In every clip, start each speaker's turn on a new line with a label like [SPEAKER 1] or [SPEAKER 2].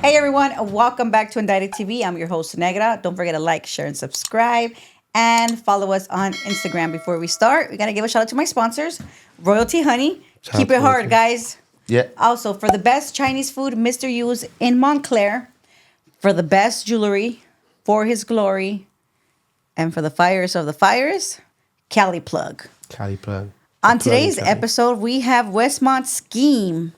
[SPEAKER 1] Hey everyone, welcome back to Indicted TV. I'm your host, Negra. Don't forget to like, share, and subscribe. And follow us on Instagram. Before we start, we got to give a shout out to my sponsors, Royalty Honey.
[SPEAKER 2] Shout
[SPEAKER 1] Keep
[SPEAKER 2] out
[SPEAKER 1] it
[SPEAKER 2] to
[SPEAKER 1] hard,
[SPEAKER 2] Royalty.
[SPEAKER 1] guys.
[SPEAKER 2] Yeah.
[SPEAKER 1] Also, for the best Chinese food, Mr. Yu's in Montclair. For the best jewelry, for his glory. And for the fires of the fires, Cali Plug.
[SPEAKER 2] Cali plug.
[SPEAKER 1] On
[SPEAKER 2] Plug
[SPEAKER 1] today's
[SPEAKER 2] in Cali.
[SPEAKER 1] episode, we have Wessmont SSkeme.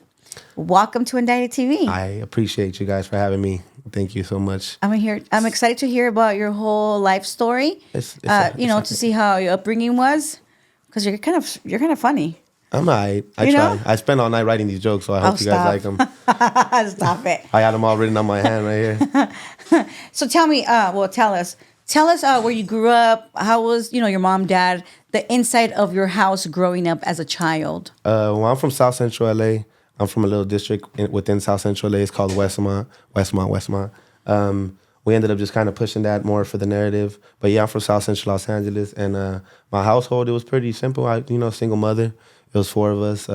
[SPEAKER 1] Welcome to Indicted TV.
[SPEAKER 2] I appreciate you guys for having me. Thank you so much.
[SPEAKER 1] I'm excited to hear about your whole life story. To see how your upbringing was, because you're kind of funny.
[SPEAKER 2] I'm alright. I
[SPEAKER 1] You
[SPEAKER 2] try.
[SPEAKER 1] know?
[SPEAKER 2] I spend all night writing these jokes, so I hope you guys like them.
[SPEAKER 1] Stop it.
[SPEAKER 2] I got them all written on my hand right here.
[SPEAKER 1] So tell me, tell us where you grew up. How was your mom, dad, the inside of your house growing up as a child?
[SPEAKER 2] Well, I'm from South Central LA. I'm from a little district within South Central LA. It's called Wessmont. We ended up just kind of pushing that more for the narrative. But yeah, I'm from South Central Los Angeles, and my household, it was pretty simple. Single mother. It was 4 of us.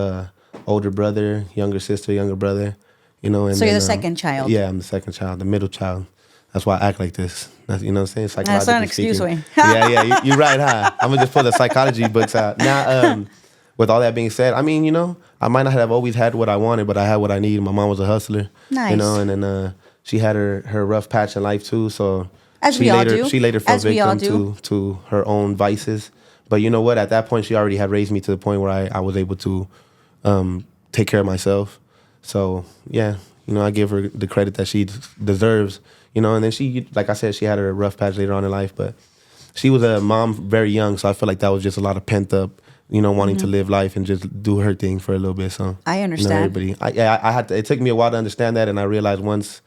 [SPEAKER 2] Older brother, younger sister, younger brother. And
[SPEAKER 1] So you're the second child.
[SPEAKER 2] Yeah, I'm the second child, the middle child. That's why I act like this. That's, what I'm saying?
[SPEAKER 1] That's not an excuse,
[SPEAKER 2] Speaking.
[SPEAKER 1] Wayne.
[SPEAKER 2] Yeah, you're right, huh? I'm going to just pull the psychology books out. Now, with all that being said, I might not have always had what I wanted, but I had what I needed. My mom was a hustler.
[SPEAKER 1] Nice.
[SPEAKER 2] And then she had her rough patch in life, too. So
[SPEAKER 1] She
[SPEAKER 2] later fell
[SPEAKER 1] As we all
[SPEAKER 2] victim
[SPEAKER 1] do.
[SPEAKER 2] to her own vices. But you know what? At that point, she already had raised me to the point where I was able to take care of myself. So, yeah, I give her the credit that she deserves. And then she, like I said, she had her rough patch later on in life. But she was a mom very young, so I feel like that was just a lot of pent up, wanting to live life and just do her thing for a little bit. So
[SPEAKER 1] I understand.
[SPEAKER 2] I had to. It took me a while to understand that, and I realized once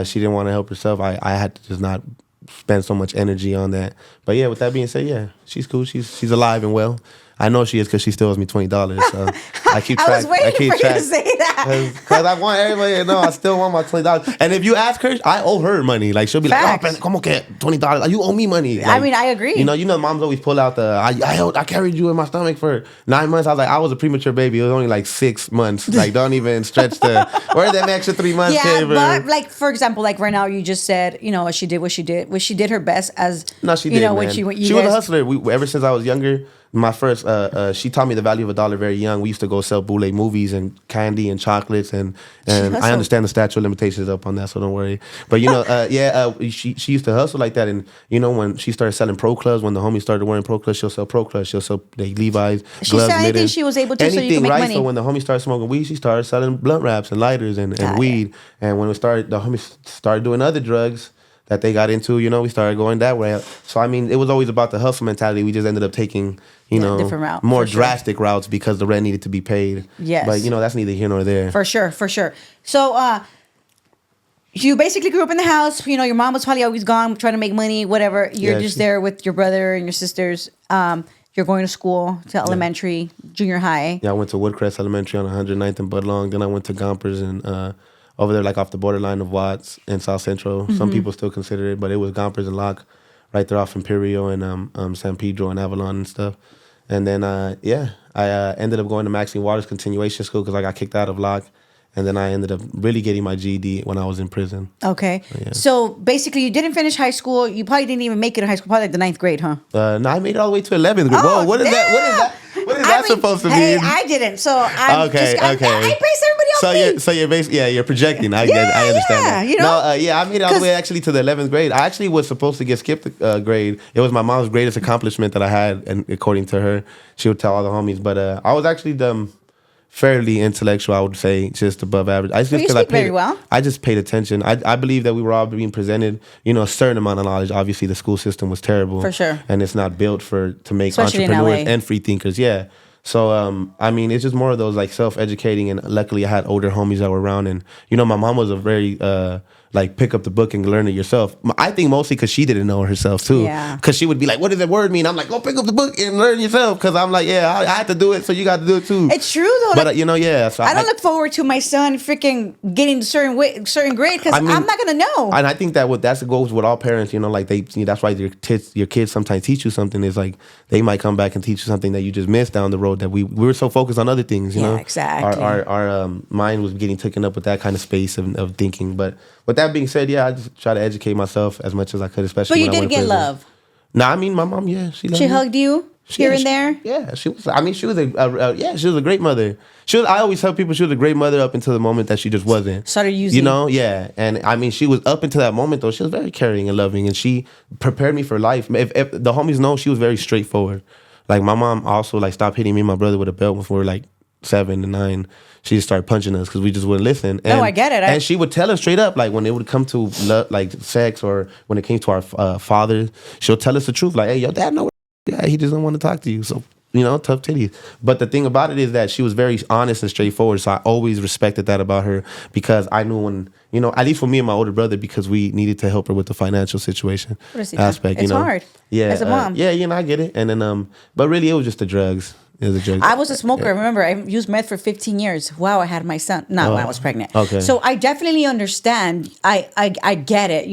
[SPEAKER 2] she didn't want to help herself, I had to just not spend so much energy on that. But yeah, with that being said, yeah, she's cool. She's alive and well. I know she is because she still owes me $20. So I keep track.
[SPEAKER 1] I was waiting for you
[SPEAKER 2] track.
[SPEAKER 1] to say that.
[SPEAKER 2] Because I want everybody to know I still want my $20. And if you ask her, I owe her money. Like, she'll be
[SPEAKER 1] Facts.
[SPEAKER 2] like, oh, como que $20? Like, you owe me money. Like,
[SPEAKER 1] I agree.
[SPEAKER 2] Moms always pull out I carried you in my stomach for 9 months. I was like, I was a premature baby. It was only like 6 months. Like, don't even stretch where that extra 3 months came from.
[SPEAKER 1] But like, for example, like right now, you just said, she did what she did. She did her best as,
[SPEAKER 2] No, she did, man.
[SPEAKER 1] when
[SPEAKER 2] She
[SPEAKER 1] you
[SPEAKER 2] was
[SPEAKER 1] guys-
[SPEAKER 2] a hustler. Ever since I was younger, my first, she taught me the value of $1 very young. We used to go sell boule movies and candy and chocolates, and I understand the statute of limitations up on that, so don't worry. But she used to hustle like that, and when she started selling pro clubs, when the homies started wearing pro clubs, she'll sell pro clubs, she'll sell like Levi's,
[SPEAKER 1] She
[SPEAKER 2] gloves,
[SPEAKER 1] said anything
[SPEAKER 2] mittens,
[SPEAKER 1] she was able to, so you
[SPEAKER 2] anything,
[SPEAKER 1] could make
[SPEAKER 2] right?
[SPEAKER 1] money.
[SPEAKER 2] So when the homies started smoking weed, she started selling blunt wraps and lighters and weed. And when the homies started doing other drugs that they got into, we started going that way. So it was always about the hustle mentality. We just ended up taking,
[SPEAKER 1] different route,
[SPEAKER 2] more
[SPEAKER 1] for sure.
[SPEAKER 2] drastic routes because the rent needed to be paid.
[SPEAKER 1] Yes.
[SPEAKER 2] But that's neither here nor there.
[SPEAKER 1] For sure. So, you basically grew up in the house. Your mom was probably always gone trying to make money, whatever. You're just there with your brother and your sisters. You're going to school, to elementary, junior high.
[SPEAKER 2] Yeah, I went to Woodcrest Elementary on 109th and Budlong. Then I went to Gompers and over there, like off the borderline of Watts and South Central. Some people still consider it, but it was Gompers and Locke right there off Imperial and San Pedro and Avalon and stuff. And then, I ended up going to Maxine Waters Continuation School because I got kicked out of Locke. And then I ended up really getting my GED when I was in prison.
[SPEAKER 1] Okay.
[SPEAKER 2] Yeah.
[SPEAKER 1] So basically, you didn't finish high school. You probably didn't even make it in high school, probably like the 9th grade, huh?
[SPEAKER 2] No, I made it all the way to 11th grade. Whoa, what is that? What is that supposed to
[SPEAKER 1] Hey,
[SPEAKER 2] mean?
[SPEAKER 1] I didn't. So I'm
[SPEAKER 2] Okay.
[SPEAKER 1] I base everybody off me.
[SPEAKER 2] So you're basically, you're projecting. I understand that. No, I made it all the way actually to the 11th grade. I actually was supposed to get skipped a grade. It was my mom's greatest accomplishment that I had, and according to her, she would tell all the homies. But I was actually fairly intellectual, I would say, just above average.
[SPEAKER 1] You speak very well.
[SPEAKER 2] I just paid attention. I believe that we were all being presented, a certain amount of knowledge. Obviously, the school system was terrible.
[SPEAKER 1] For sure.
[SPEAKER 2] And it's not built to make
[SPEAKER 1] Especially in
[SPEAKER 2] entrepreneurs
[SPEAKER 1] LA.
[SPEAKER 2] and free thinkers. Yeah. So, it's just more of those like self-educating, and luckily I had older homies that were around, and my mom was a very like pick up the book and learn it yourself. I think mostly because she didn't know herself too.
[SPEAKER 1] Yeah.
[SPEAKER 2] Because she would be like, "What does that word mean?" I'm like, "Go pick up the book and learn yourself." Because I'm like, "Yeah, I had to do it, so you got to do it too."
[SPEAKER 1] It's true though.
[SPEAKER 2] But
[SPEAKER 1] like,
[SPEAKER 2] yeah. So
[SPEAKER 1] I don't look forward to my son freaking getting to certain grade because I'm not gonna know.
[SPEAKER 2] And I think that goes with all parents. Like that's why your kids sometimes teach you something. Is like they might come back and teach you something that you just missed down the road. That we were so focused on other things. You know,
[SPEAKER 1] exactly.
[SPEAKER 2] Our mind was getting taken up with that kind of space of thinking. But with that being said, I just try to educate myself as much as I could, especially.
[SPEAKER 1] But you did get love.
[SPEAKER 2] Nah, I mean my mom. Yeah, she loved me.
[SPEAKER 1] Hugged you here and there.
[SPEAKER 2] Yeah, she was. I mean, she was she was a great mother. I always tell people she was a great mother up until the moment that she just wasn't.
[SPEAKER 1] Started using.
[SPEAKER 2] Yeah. And I mean, she was up until that moment though. She was very caring and loving, and she prepared me for life. If the homies know, she was very straightforward. Like my mom also like stopped hitting me and my brother with a belt when we were like 7 and 9. She just started punching us because we just wouldn't listen. And,
[SPEAKER 1] I get it.
[SPEAKER 2] And she would tell us straight up, like when it would come to like sex or when it came to our father, she'll tell us the truth. Like, "Hey, your dad know. Yeah, he just don't want to talk to you." So, tough titties. But the thing about it is that she was very honest and straightforward. So I always respected that about her because I knew when, at least for me and my older brother, because we needed to help her with the financial situation aspect.
[SPEAKER 1] It's hard.
[SPEAKER 2] Yeah,
[SPEAKER 1] as a mom.
[SPEAKER 2] I get it. And then, but really, it was just the drugs.
[SPEAKER 1] I was a smoker. I remember I used meth for 15 years. Wow, I had my son. Not when I was pregnant.
[SPEAKER 2] Okay.
[SPEAKER 1] So I definitely understand. I get it,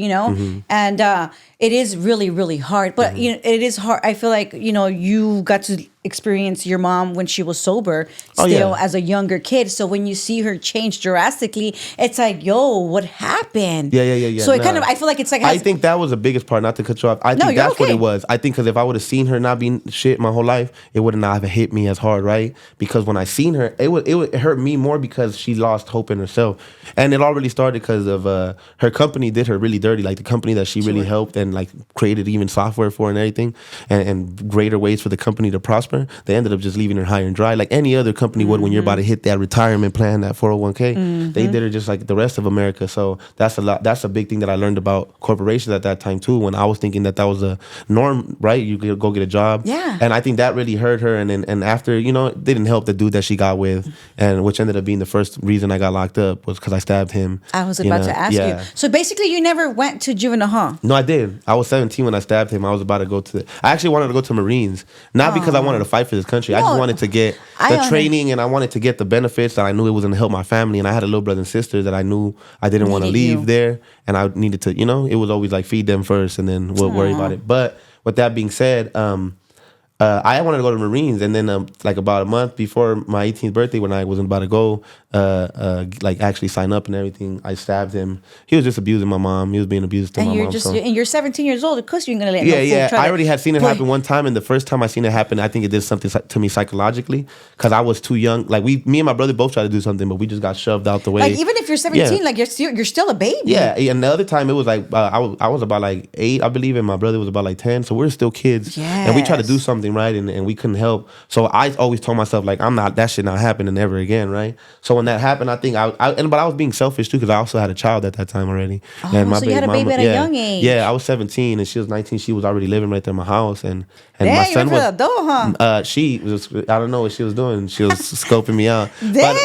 [SPEAKER 1] and it is really, really hard. But it is hard. I feel like you got to experience your mom when she was sober still as a younger kid. So when you see her change drastically, it's like, yo, what happened?
[SPEAKER 2] Yeah.
[SPEAKER 1] So it kind of, I feel like it's like,
[SPEAKER 2] I think that was the biggest part, not to cut you off. I think that's what it was. I think because if I would have seen her not being shit my whole life, it would not have hit me as hard, right? Because when I seen her, it hurt me more because she lost hope in herself. And it all really started because of her company did her really dirty. Like the company that she really helped and like created even software for and everything and greater ways for the company to prosper. They ended up just leaving her high and dry like any other company would when you're about to hit that retirement plan, that 401k. They did it just like the rest of America. So that's a big thing that I learned about corporations at that time too, when I was thinking that was a norm, right? You could go get a job.
[SPEAKER 1] Yeah.
[SPEAKER 2] And I think that really hurt her. And after, it didn't help the dude that she got with, and which ended up being the first reason I got locked up was because I stabbed him.
[SPEAKER 1] I was about to ask you. So basically you never went to juvenile, huh?
[SPEAKER 2] No, I did. I was 17 when I stabbed him. I was about to go I actually wanted to go to Marines, not because I wanted to fight for this country. I just wanted to get the training and I wanted to get the benefits that I knew it was going to help my family. And I had a little brother and sister that I knew I didn't want to leave there. And I needed to, it was always like feed them first and then we'll worry about it. But with that being said, I wanted to go to Marines, and then like about a month before my 18th birthday, when I wasn't about to go, like actually sign up and everything, I stabbed him. He was just abusing my mom. He was being abused to my mom.
[SPEAKER 1] And you're 17 years old. Of course, you're gonna let.
[SPEAKER 2] I already had seen it happen one time, and the first time I seen it happen, I think it did something to me psychologically because I was too young. Like me and my brother both tried to do something, but we just got shoved out the way.
[SPEAKER 1] Like even if you're 17, like you're still a baby.
[SPEAKER 2] Yeah, and the other time it was like I was about like 8, I believe, and my brother was about like 10, so we're still kids.
[SPEAKER 1] Yes.
[SPEAKER 2] And we tried to do something right, and we couldn't help. So I always told myself like that shit not happening ever again, right? So when that happened, I think but I was being selfish too because I also had a child at that time already.
[SPEAKER 1] Oh, and so you had a baby at a young age.
[SPEAKER 2] Yeah, I was 17 and she was 19. She was already living right there in my house, and
[SPEAKER 1] Damn,
[SPEAKER 2] my son was.
[SPEAKER 1] The door, huh?
[SPEAKER 2] She was. I don't know what she was doing. She was scoping me out.
[SPEAKER 1] Dang.
[SPEAKER 2] But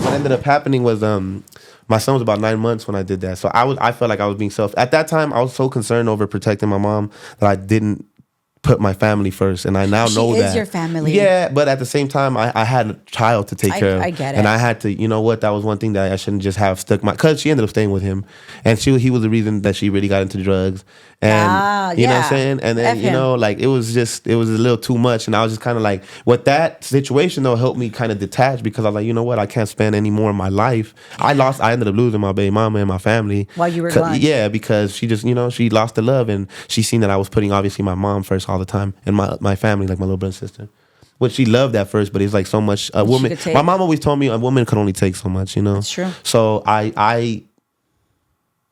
[SPEAKER 2] what ended up happening was my son was about 9 months when I did that. So I felt like I was being selfish. At that time, I was so concerned over protecting my mom that I didn't put my family first, and I now know that.
[SPEAKER 1] She is your family.
[SPEAKER 2] Yeah, but at the same time, I had a child to take care of.
[SPEAKER 1] I get it.
[SPEAKER 2] And I had to, that was one thing that I shouldn't just have stuck because she ended up staying with him. And he was the reason that she really got into drugs. And, you know what I'm saying? And then, like, it was a little too much. And I was just kind of like, with that situation, though, helped me kind of detach because I was like, you know what? I can't spend any more of my life. I ended up losing my baby mama and my family.
[SPEAKER 1] While you were gone.
[SPEAKER 2] Yeah, because she just, she lost the love. And she seen that I was putting, obviously, my mom first all the time and my family, like my little brother and sister. Which she loved at first, but it's like so much. A woman. My mom always told me a woman could only take so much,
[SPEAKER 1] That's true.
[SPEAKER 2] So I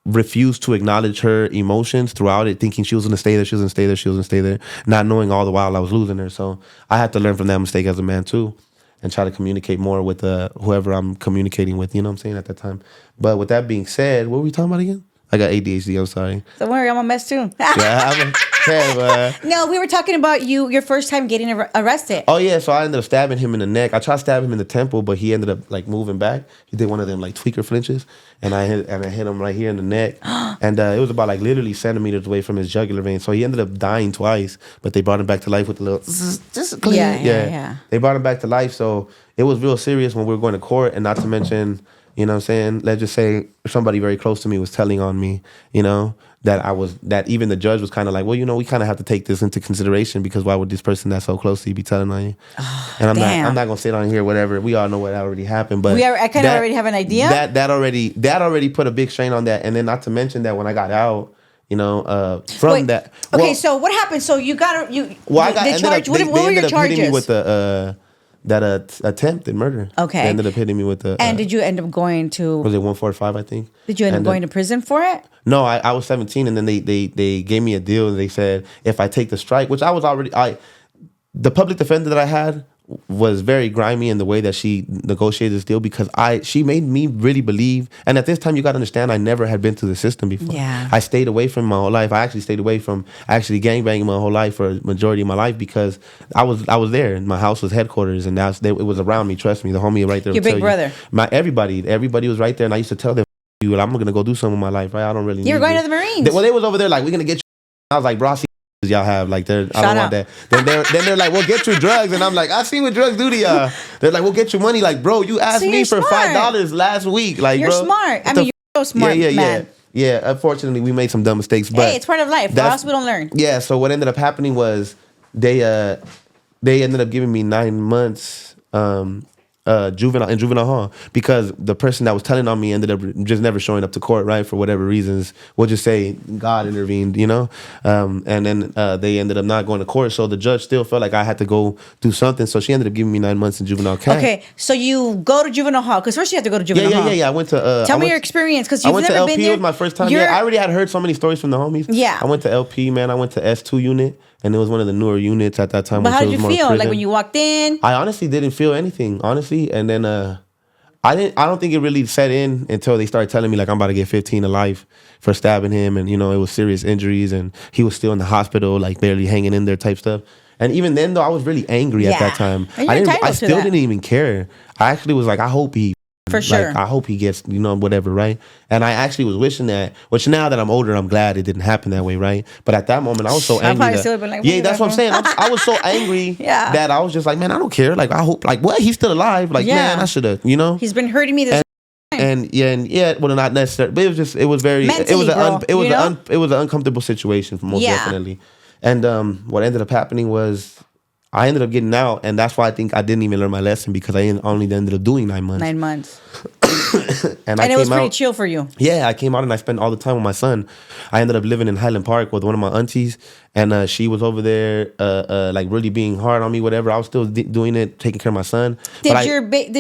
[SPEAKER 2] refused to acknowledge her emotions throughout it, thinking she was gonna stay there, she was gonna stay there, not knowing all the while I was losing her. So I had to learn from that mistake as a man too, and try to communicate more with whoever I'm communicating with. You know what I'm saying at that time. But with that being said, what were we talking about again? I got ADHD. I'm sorry.
[SPEAKER 1] Don't worry, I'm a mess too.
[SPEAKER 2] Yeah, but
[SPEAKER 1] No, we were talking about your first time getting arrested.
[SPEAKER 2] oh yeah, so I ended up stabbing him in the neck. I tried to stab him in the temple, but he ended up like moving back. He did one of them like tweaker flinches, and I hit him right here in the neck, and it was about like literally centimeters away from his jugular vein. So he ended up dying twice, but they brought him back to life with a little just clean.
[SPEAKER 1] Yeah.
[SPEAKER 2] They brought him back to life, so it was real serious when we were going to court, and not to mention, you know what I'm saying? Let's just say somebody very close to me was telling on me, you know, that even the judge was kind of like, well, you know, we kind of have to take this into consideration because why would this person that's so close to you be telling on you? And I'm not gonna sit on here, whatever. We all know what already happened, but
[SPEAKER 1] I kind of already have an idea.
[SPEAKER 2] That already put a big strain on that, and then not to mention that when I got out, you know, from that.
[SPEAKER 1] Okay, so what happened? So you got
[SPEAKER 2] Well, I got
[SPEAKER 1] the charge. What were your charges?
[SPEAKER 2] Hitting me with that attempted murder.
[SPEAKER 1] Okay.
[SPEAKER 2] They ended up hitting me with the...
[SPEAKER 1] And did you end up going to...
[SPEAKER 2] Was it 145, I think?
[SPEAKER 1] Did you end up going to prison for it?
[SPEAKER 2] No, I was 17, and then they gave me a deal, and they said, if I take the strike, which I was already... The public defender that I had was very grimy in the way that she negotiated this deal because she made me really believe, and at this time you got to understand I never had been to the system before.
[SPEAKER 1] Yeah.
[SPEAKER 2] I stayed away from my whole life. I actually stayed away from gangbanging my whole life for a majority of my life because I was there and my house was headquarters and it was around me. Trust me, the homie right there.
[SPEAKER 1] Your big brother.
[SPEAKER 2] Everybody was right there, and I used to tell them, I'm gonna go do something with my life. Right? I don't really.
[SPEAKER 1] You were going to the Marines.
[SPEAKER 2] They was over there like, we're gonna get you. I was like, bro, I see y'all have like I don't want that. Then they're like, we'll get you drugs, and I'm like, I see what drugs do to y'all. They're like, we'll get you money. Like, bro, you asked me for $5 last week. Like,
[SPEAKER 1] you're
[SPEAKER 2] bro,
[SPEAKER 1] smart. I mean, you're so smart, man.
[SPEAKER 2] Yeah. Unfortunately, we made some dumb mistakes, but
[SPEAKER 1] hey, it's part of life. Or else we don't learn.
[SPEAKER 2] Yeah. So what ended up happening was they ended up giving me 9 months. Juvenile hall because the person that was telling on me ended up just never showing up to court, right, for whatever reasons. We'll just say God intervened, you know, and then they ended up not going to court, so the judge still felt like I had to go do something, so she ended up giving me 9 months in juvenile camp.
[SPEAKER 1] Okay, so you go to juvenile hall because first you have to go to juvenile hall.
[SPEAKER 2] Yeah. I went to
[SPEAKER 1] tell me your experience because
[SPEAKER 2] I
[SPEAKER 1] you've
[SPEAKER 2] went
[SPEAKER 1] never
[SPEAKER 2] to
[SPEAKER 1] been
[SPEAKER 2] LP.
[SPEAKER 1] there.
[SPEAKER 2] It was my first time. Yeah, I already had heard so many stories from the homies.
[SPEAKER 1] Yeah,
[SPEAKER 2] I went to LP, man. I went to S2 unit. And it was one of the newer units at that time.
[SPEAKER 1] But how did you feel? Like when you walked in?
[SPEAKER 2] I honestly didn't feel anything, honestly. And then I don't think it really set in until they started telling me like I'm about to get 15 to life for stabbing him, and you know it was serious injuries, and he was still in the hospital, like barely hanging in there type stuff. And even then though, I was really angry at that time. I still didn't even care. I actually was like, I hope he.
[SPEAKER 1] For sure.
[SPEAKER 2] Like, I hope he gets, you know, whatever, right? And I actually was wishing that, which now that I'm older, I'm glad it didn't happen that way, right? But at that moment, I was so angry. That's what I'm saying. I was so angry that I was just like, man, I don't care. Like, I hope, like, what? He's still alive. Like, man, I should have, you know?
[SPEAKER 1] He's been hurting me this
[SPEAKER 2] and well, not necessarily, but it was very,
[SPEAKER 1] mentally,
[SPEAKER 2] it was an uncomfortable situation for most definitely. And what ended up happening was, I ended up getting out, and that's why I think I didn't even learn my lesson because I only ended up doing 9 months.
[SPEAKER 1] 9 months.
[SPEAKER 2] and
[SPEAKER 1] it was pretty chill for you.
[SPEAKER 2] Yeah, I came out and I spent all the time with my son. I ended up living in Highland Park with one of my aunties, and she was over there, like really being hard on me, whatever. I was still doing it, taking care of my son.
[SPEAKER 1] Did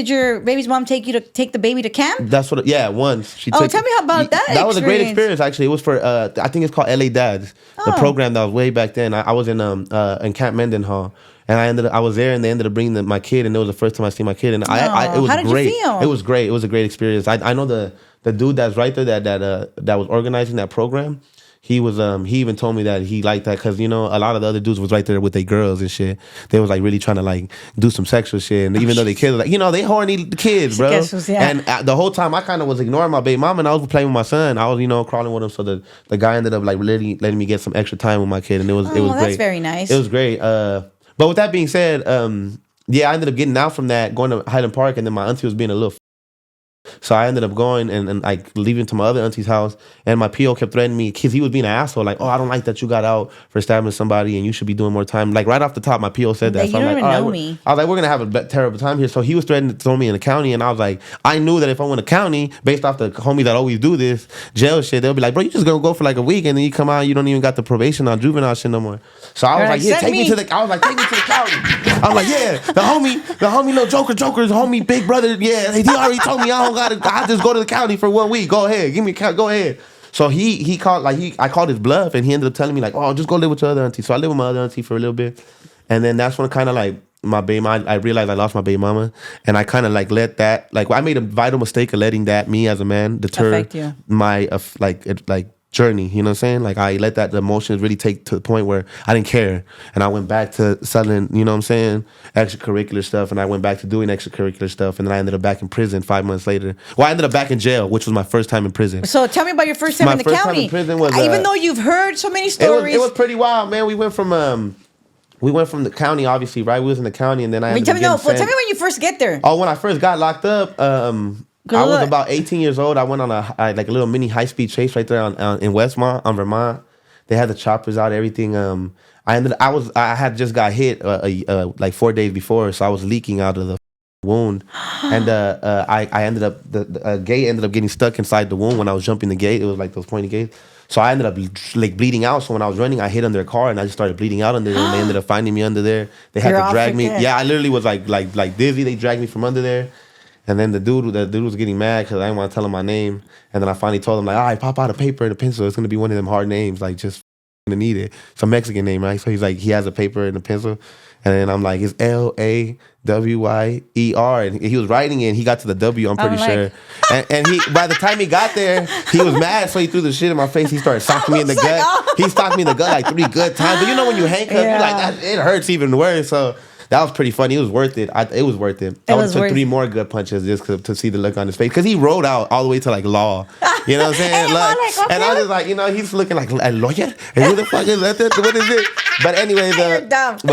[SPEAKER 1] your baby's mom take the baby to camp?
[SPEAKER 2] That's what. Once she.
[SPEAKER 1] Tell me about that.
[SPEAKER 2] That was a great experience, actually. It was for I think it's called LA Dads, the program that was way back then. I was in Camp Mendenhall. And I was there, and they ended up bringing my kid, and it was the first time I seen my kid, and it was
[SPEAKER 1] how did
[SPEAKER 2] great.
[SPEAKER 1] You feel?
[SPEAKER 2] It was great. It was a great experience. I know the dude that's right there that was organizing that program. He was he even told me that he liked that because you know a lot of the other dudes was right there with their girls and shit. They was like really trying to like do some sexual shit, and even though they kids like they horny kids, bro. And the whole time I kind of was ignoring my baby mom, and I was playing with my son. I was crawling with him, so the guy ended up like really letting me get some extra time with my kid, and it was great.
[SPEAKER 1] That's very nice.
[SPEAKER 2] It was great. But with that being said, I ended up getting out from that, going to Highland Park, and then my auntie was being a little. So I ended up going and like leaving to my other auntie's house, and my PO kept threatening me because he was being an asshole. Like, I don't like that you got out for stabbing somebody, and you should be doing more time. Like right off the top, my PO said that. So
[SPEAKER 1] you don't even know
[SPEAKER 2] me. I was like, we're gonna have a terrible time here. So he was threatening to throw me in the county, and I was like, I knew that if I went to county, based off the homies that always do this jail shit, they'll be like, bro, you just gonna go for like a week, and then you come out, you don't even got the probation on juvenile shit no more. So I was like, take me to the county. I was like, the homie, little joker's homie, big brother. Yeah, he already told me I just go to the county for 1 week. Go ahead, give me a count. Go ahead. So he called I called his bluff, and he ended up telling me like, just go live with your other auntie. So I lived with my other auntie for a little bit, and then that's when kind of like my baby mama, I realized I lost my baby mama, and I kind of like let that I made a vital mistake of letting that me as a man deter my journey. You know what I'm saying? Like I let that the emotions really take to the point where I didn't care, and I went back to selling. You know what I'm saying? Extracurricular stuff, and I went back to doing extracurricular stuff, and then I ended up back in prison 5 months later. Well, I ended up back in jail, which was my first time in prison.
[SPEAKER 1] So tell me about your first time in the
[SPEAKER 2] first
[SPEAKER 1] county.
[SPEAKER 2] Time in prison was
[SPEAKER 1] even though you've heard so many stories,
[SPEAKER 2] it was pretty wild, man. We went from the county, obviously, right? We was in the county, and then
[SPEAKER 1] tell me when you first get there.
[SPEAKER 2] Oh, when I first got locked up, I was about 18 years old. I went on a little mini high speed chase right there in Wessmont, on Vermont. They had the choppers out, everything. I had just got hit like 4 days before, so I was leaking out of the wound, and I ended up the gate ended up getting stuck inside the wound when I was jumping the gate. It was like those pointy gates. So I ended up like bleeding out. So when I was running, I hit under a car and I just started bleeding out under there. And they ended up finding me under there. They had to drag me. Yeah, I literally was like dizzy. They dragged me from under there. And then the dude was getting mad because I didn't want to tell him my name. And then I finally told him, like, all right, pop out a paper and a pencil. It's going to be one of them hard names. Like, just gonna need it. It's a Mexican name, right? So he's like, he has a paper and a pencil. And then I'm like, it's Lawyer. And he was writing it and he got to the W, I'm pretty sure. And he, by the time he got there, he was mad. So he threw the shit in my face. He started socking me in the gut.
[SPEAKER 1] Oh.
[SPEAKER 2] He socked me in the gut like 3 good times. But you know when you handcuff, you're like, it hurts even worse. So that was pretty funny. It was worth it. It was worth it. I would have took 3 more good punches just to see the look on his face. Because he rode out all the way to like law. You know what I'm saying? And I was like, he's looking like a lawyer? And who the fuck is that? What is it? But anyway, with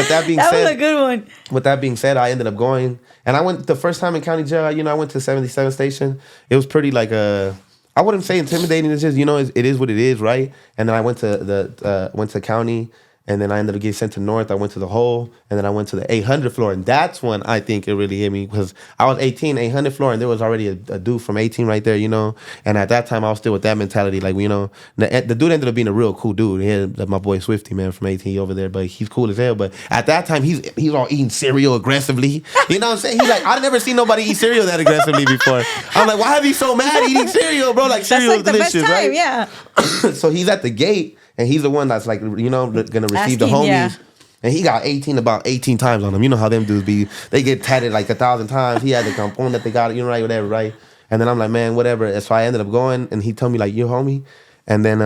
[SPEAKER 2] that being said.
[SPEAKER 1] That was a good one.
[SPEAKER 2] With that being said, I ended up going. And I went the first time in county jail, I went to 77 station. It was pretty like I wouldn't say intimidating. It's just, it is what it is, right? And then I went to county. And then I ended up getting sent to North. I went to the hole, and then I went to the 800 floor. And that's when I think it really hit me because I was 18, 800 floor, and there was already a dude from 18 right there, And at that time, I was still with that mentality. Like, the dude ended up being a real cool dude. He had my boy Swifty, man, from 18 over there, but he's cool as hell. But at that time, he's all eating cereal aggressively. You know what I'm saying? He's like, I've never seen nobody eat cereal that aggressively before. I'm like, why are you so mad eating cereal, bro? Like, cereal is delicious,
[SPEAKER 1] best time,
[SPEAKER 2] right?
[SPEAKER 1] Yeah.
[SPEAKER 2] So he's at the gate. And he's the one that's like, gonna receive the homies. Yeah. And he got about 18 times on him. You know how them dudes be. They get tatted like 1,000 times. He had the component that they got, right, whatever, right? And then I'm like, man, whatever. And so I ended up going, and he told me, like, you homie. And then,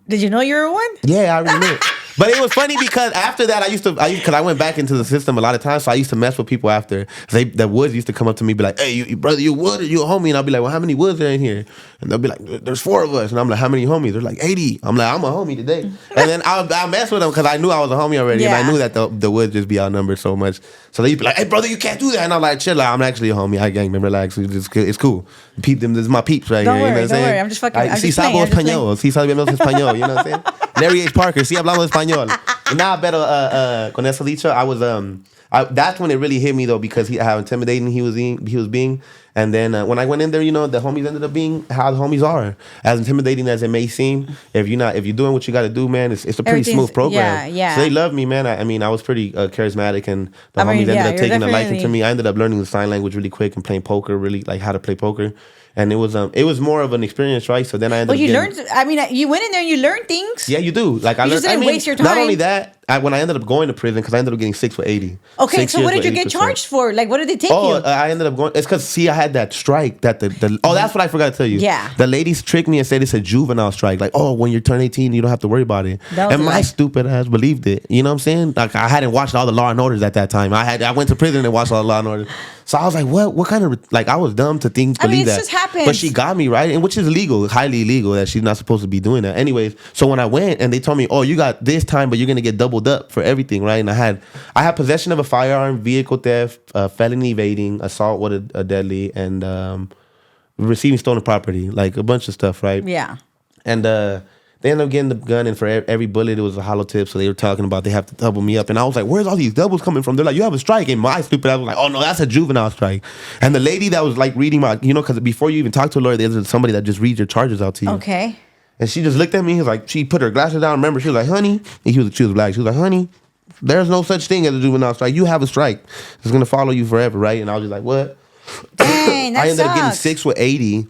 [SPEAKER 1] Did you know you were one?
[SPEAKER 2] Yeah, I already knew it. But it was funny because after that, because I went back into the system a lot of times, so I used to mess with people after. The Woods used to come up to me, be like, hey, you brother, you Wood, or you a homie? And I'll be like, well, how many Woods are in here? And they'll be like, there's 4 of us. And I'm like, how many homies? They're like, 80. I'm like, I'm a homie today. And then I mess with them because I knew I was a homie already, and I knew that the Woods just be outnumbered so much. So they'd be like, hey, brother, you can't do that. And I'm like, chill out, I'm actually a homie. I gang, man, relax. It's cool. Peep them, this is my peeps right
[SPEAKER 1] don't
[SPEAKER 2] here.
[SPEAKER 1] Worry,
[SPEAKER 2] you know what I'm saying?
[SPEAKER 1] Don't worry, I'm just fucking.
[SPEAKER 2] Si sabemos español, si sabemos español, you know what I'm saying? Larry H. Parker, si hablamos español. Nah, pero con eso dicho, I was that's when it really hit me though, because how intimidating he was being. And then when I went in there, the homies ended up being how the homies are. As intimidating as it may seem, if you're doing what you got to do, man, it's a pretty smooth program.
[SPEAKER 1] Yeah.
[SPEAKER 2] So they love me, man. I was pretty charismatic, and the homies ended up taking a liking to me. I ended up learning the sign language really quick and playing poker, really like how to play poker. And it was more of an experience, right? So then I ended up
[SPEAKER 1] learned. I mean, you went in there and you learned things.
[SPEAKER 2] Yeah, you do. Like I learned.
[SPEAKER 1] Just didn't waste your time.
[SPEAKER 2] Not only that, when I ended up going to prison, because I ended up getting 6 for 80.
[SPEAKER 1] Okay, so what did you get charged for? Like, what did they take you?
[SPEAKER 2] I ended up going. It's because I had that strike that that's what I forgot to tell you.
[SPEAKER 1] Yeah.
[SPEAKER 2] The ladies tricked me and said it's a juvenile strike. Like, when you turn 18, you don't have to worry about it. And my stupid ass believed it. You know what I'm saying? Like, I hadn't watched all the Law and Orders at that time. I went to prison and watched all the Law and Orders. So I was like, what kind of, like, I was dumb to believe that.
[SPEAKER 1] It just happened.
[SPEAKER 2] But she got me, right? And which is illegal, highly illegal, that she's not supposed to be doing that. Anyways, so when I went and they told me, you got this time, but you're going to get doubled up for everything, right? And I had possession of a firearm, vehicle theft, felony evading, assault with a deadly, and receiving stolen property, like a bunch of stuff, right?
[SPEAKER 1] Yeah.
[SPEAKER 2] And they ended up getting the gun, and for every bullet, it was a hollow tip. So they were talking about they have to double me up. And I was like, where's all these doubles coming from? They're like, you have a strike. And my stupid ass was like, oh, no, that's a juvenile strike. And the lady that was like reading my, because before you even talk to a lawyer, there's somebody that just reads your charges out to you.
[SPEAKER 1] Okay.
[SPEAKER 2] And she just looked at me. Like, she put her glasses down. Remember, she was like, honey. And she was black. She was like, honey, there's no such thing as a juvenile strike. You have a strike. It's going to follow you forever, right? And I was just like, what?
[SPEAKER 1] Dang, that
[SPEAKER 2] I ended up getting
[SPEAKER 1] sucks.
[SPEAKER 2] 6 with 80.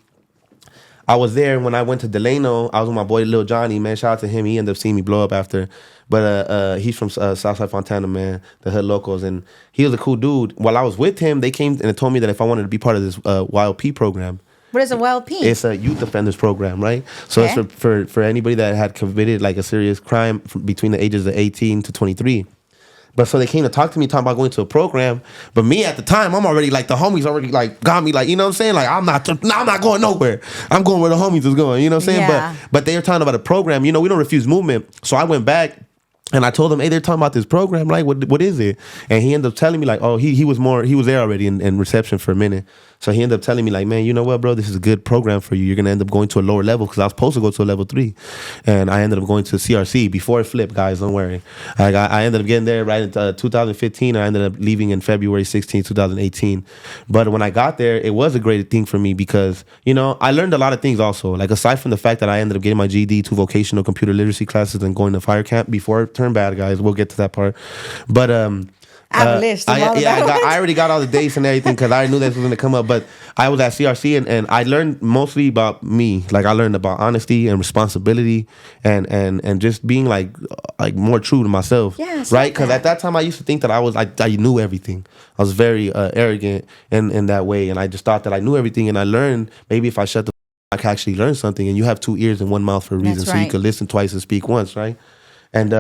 [SPEAKER 2] I was there when I went to Delano. I was with my boy Lil Johnny, man. Shout out to him. He ended up seeing me blow up after. But he's from Southside Fontana, man, the hood locals. And he was a cool dude. While I was with him, they came and told me that if I wanted to be part of this YLP program.
[SPEAKER 1] What is a YLP?
[SPEAKER 2] It's a youth offenders program, right? So
[SPEAKER 1] Okay.
[SPEAKER 2] it's for anybody that had committed like a serious crime between the ages of 18 to 23. But so they came to talk to me, talking about going to a program. But me at the time, I'm already like, the homies already like got me like, you know what I'm saying? Like, I'm not going nowhere. I'm going where the homies is going, you know what I'm saying?
[SPEAKER 1] Yeah.
[SPEAKER 2] But they were talking about a program. You know, we don't refuse movement. So I went back and I told him, hey, they're talking about this program. Like, what is it? And he ended up telling me like, oh, he was there already in reception for a minute. So he ended up telling me like, man, you know what, bro, this is a good program for you. You're going to end up going to a lower level, because I was supposed to go to a level 3. And I ended up going to CRC before it flipped, guys, don't worry. I ended up getting there right in 2015. I ended up leaving in February 16, 2018. But when I got there, it was a great thing for me because, you know, I learned a lot of things also. Like, aside from the fact that I ended up getting my GED, 2 vocational computer literacy classes, and going to fire camp before it turned bad, guys. We'll get to that part. But
[SPEAKER 1] I have a list of all of that.
[SPEAKER 2] I already got all the dates and everything because I knew this was going to come up. But I was at CRC and I learned mostly about me. Like, I learned about honesty and responsibility and just being like more true to myself.
[SPEAKER 1] Yes,
[SPEAKER 2] right? Because at that time I used to think that I knew everything. I was very arrogant in that way, and I just thought that I knew everything. And I learned maybe if I shut the I could actually learn something. And you have 2 ears and 1 mouth for a reason,
[SPEAKER 1] That's
[SPEAKER 2] so you
[SPEAKER 1] right.
[SPEAKER 2] could listen twice and speak once, right? And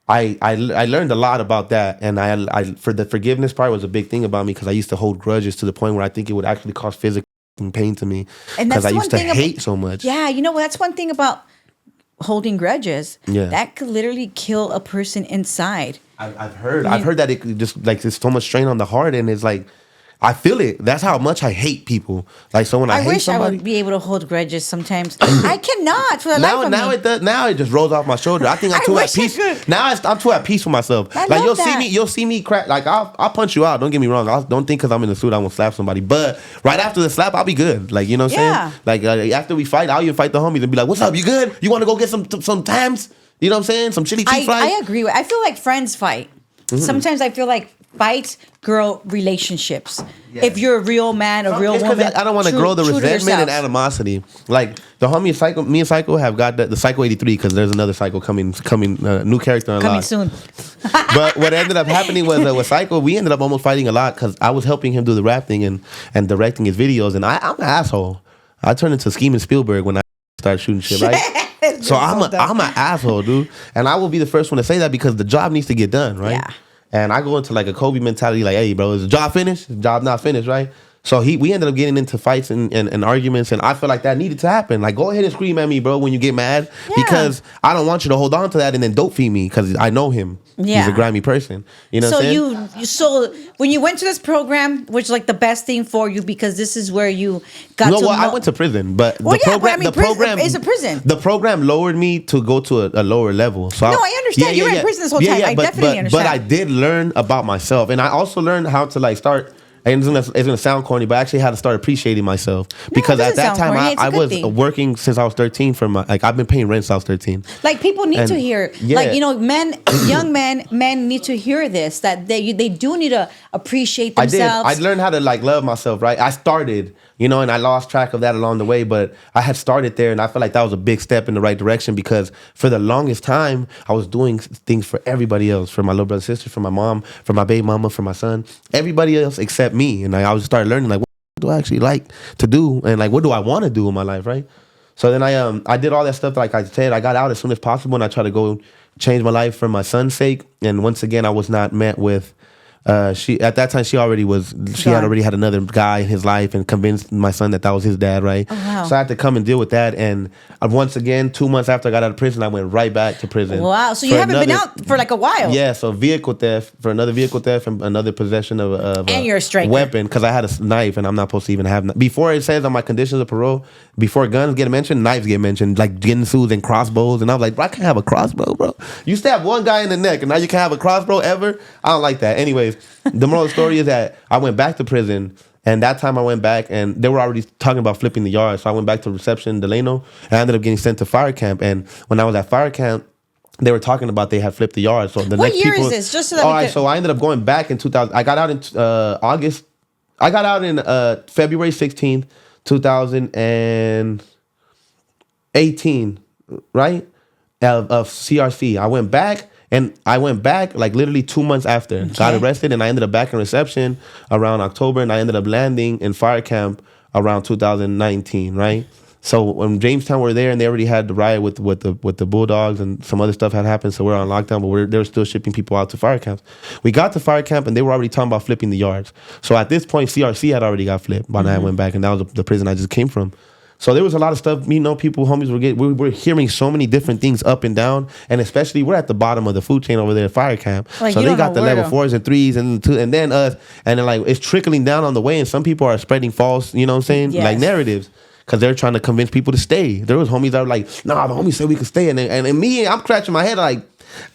[SPEAKER 2] I learned a lot about that, and I for the forgiveness part was a big thing about me, because I used to hold grudges to the point where I think it would actually cause physical pain to me,
[SPEAKER 1] And that's
[SPEAKER 2] because I
[SPEAKER 1] the
[SPEAKER 2] used to
[SPEAKER 1] one thing
[SPEAKER 2] hate so much.
[SPEAKER 1] Yeah, you know, that's one thing about holding grudges.
[SPEAKER 2] Yeah.
[SPEAKER 1] That could literally kill a person inside.
[SPEAKER 2] I've heard that it could just like there's so much strain on the heart, and it's like I feel it. That's how much I hate people. Like, so when I hate
[SPEAKER 1] wish
[SPEAKER 2] somebody,
[SPEAKER 1] I would be able to hold grudges sometimes. I cannot for the life of me.
[SPEAKER 2] it does. Now it just rolls off my shoulder. I think I'm
[SPEAKER 1] I
[SPEAKER 2] too at
[SPEAKER 1] wish I
[SPEAKER 2] peace.
[SPEAKER 1] could.
[SPEAKER 2] Now I'm too at peace with myself.
[SPEAKER 1] I
[SPEAKER 2] Like,
[SPEAKER 1] love that.
[SPEAKER 2] you'll see me crack. Like, I'll punch you out. Don't get me wrong. Don't think because I'm in the suit I won't slap somebody. But right after the slap, I'll be good. Like, you know what I'm
[SPEAKER 1] Yeah.
[SPEAKER 2] saying? Like, after we fight, I'll even fight the homies and be like, "What's up? You good? You want to go get some tams? You know what I'm saying? Some chili cheese fries."
[SPEAKER 1] I agree with. I feel like friends fight. Sometimes I feel like fights grow relationships.
[SPEAKER 2] Yeah.
[SPEAKER 1] If you're a real man, a real
[SPEAKER 2] It's 'cause
[SPEAKER 1] woman,
[SPEAKER 2] I don't want to
[SPEAKER 1] true-
[SPEAKER 2] grow the
[SPEAKER 1] true to
[SPEAKER 2] resentment and
[SPEAKER 1] yourself.
[SPEAKER 2] animosity. Like, the homie Psycho, me and Psycho have got the Psycho 83, because there's another Psycho coming, new character unlocked.
[SPEAKER 1] Coming soon.
[SPEAKER 2] But what ended up happening was with Psycho, we ended up almost fighting a lot, because I was helping him do the rap thing and directing his videos, and I'm an asshole. I turned into Scheme and Spielberg when I started shooting shit, right? So I'm an asshole, dude, and I will be the first one to say that, because the job needs to get done, right?
[SPEAKER 1] Yeah.
[SPEAKER 2] And I go into like a Kobe mentality, like, hey, bro, is the job finished? Is the job not finished, right? So we ended up getting into fights and arguments, and I feel like that needed to happen. Like, go ahead and scream at me, bro, when you get mad,
[SPEAKER 1] Yeah.
[SPEAKER 2] because I don't want you to hold on to that and then dope feed me, because I know him. He's
[SPEAKER 1] Yeah.
[SPEAKER 2] a grimy person. You know
[SPEAKER 1] So
[SPEAKER 2] what I'm saying?
[SPEAKER 1] so when you went to this program, which is like the best thing for you, because this is where you got
[SPEAKER 2] No,
[SPEAKER 1] to
[SPEAKER 2] well,
[SPEAKER 1] know.
[SPEAKER 2] I went to prison, but
[SPEAKER 1] Well,
[SPEAKER 2] the
[SPEAKER 1] yeah, but
[SPEAKER 2] program,
[SPEAKER 1] I mean,
[SPEAKER 2] the
[SPEAKER 1] prison
[SPEAKER 2] program
[SPEAKER 1] is a prison.
[SPEAKER 2] The program lowered me to go to a lower level. So
[SPEAKER 1] No, I understand. You were in prison this whole time. I definitely understand.
[SPEAKER 2] But I did learn about myself, and I also learned how to like start. And it's gonna sound corny, but I actually had to start appreciating myself, because
[SPEAKER 1] it
[SPEAKER 2] at that
[SPEAKER 1] doesn't sound
[SPEAKER 2] time
[SPEAKER 1] corny. It's a
[SPEAKER 2] I
[SPEAKER 1] good
[SPEAKER 2] was
[SPEAKER 1] thing.
[SPEAKER 2] working since I was 13 I've been paying rent since I was 13.
[SPEAKER 1] Like, people need
[SPEAKER 2] And-
[SPEAKER 1] to hear,
[SPEAKER 2] yeah.
[SPEAKER 1] like, you know, young men need to hear this, that they do need to appreciate themselves.
[SPEAKER 2] I learned how to like love myself, right? I started, you know, and I lost track of that along the way, but I had started there, and I feel like that was a big step in the right direction, because for the longest time I was doing things for everybody else, for my little brother, sister, for my mom, for my baby mama, for my son, everybody else except me. And I was started learning like, what do I actually like to do, and like, what do I want to do in my life, right? So then I did all that stuff. Like I said, I got out as soon as possible, and I tried to go change my life for my son's sake. And once again, I was not met with. She at that time she had already had another guy in his life, and convinced my son that was his dad, right?
[SPEAKER 1] Oh, wow.
[SPEAKER 2] So I had to come and deal with that. And once again, 2 months after I got out of prison, I went right back to prison.
[SPEAKER 1] Wow. So you
[SPEAKER 2] for
[SPEAKER 1] haven't been out for like a while.
[SPEAKER 2] Yeah, so vehicle theft, and another possession of
[SPEAKER 1] And you're a striker.
[SPEAKER 2] weapon, because I had a knife, and I'm not supposed to even have. Before it says on my conditions of parole, before guns get mentioned, knives get mentioned, like ginsus and crossbows. And I was like, bro, I can't have a crossbow, bro. You stab one guy in the neck, and now you can't have a crossbow ever. I don't like that. Anyways, the moral of the story is that I went back to prison. And that time I went back, and they were already talking about flipping the yard. So I went back to reception in Delano, and I ended up getting sent to fire camp. And when I was at fire camp, they were talking about they had flipped the yard. So the
[SPEAKER 1] What
[SPEAKER 2] next
[SPEAKER 1] year
[SPEAKER 2] people,
[SPEAKER 1] is this? Just so that
[SPEAKER 2] all
[SPEAKER 1] we
[SPEAKER 2] right,
[SPEAKER 1] could-
[SPEAKER 2] so I ended up going back in 2000. I got out in August. I got out in February 16th, 2018, right? Of CRC. I went back. And I went back like literally 2 months after. Got arrested, and I ended up back in reception around October, and I ended up landing in fire camp around 2019, right? So when Jamestown were there, and they already had the riot with the Bulldogs, and some other stuff had happened, so we're on lockdown, but they were still shipping people out to fire camps. We got to fire camp, and they were already talking about flipping the yards. So at this point, CRC had already got flipped by the time I went back, and that was the prison I just came from. So there was a lot of stuff, people, homies we're hearing so many different things up and down, and especially we're at the bottom of the food chain over there at fire camp.
[SPEAKER 1] Like,
[SPEAKER 2] so they got the level 4s and 3s and then us, and then like it's trickling down on the way, and some people are spreading false, you know what I'm saying, like narratives. Because they're trying to convince people to stay. There was homies that were like, nah, the homies said we could stay. And me, I'm scratching my head like,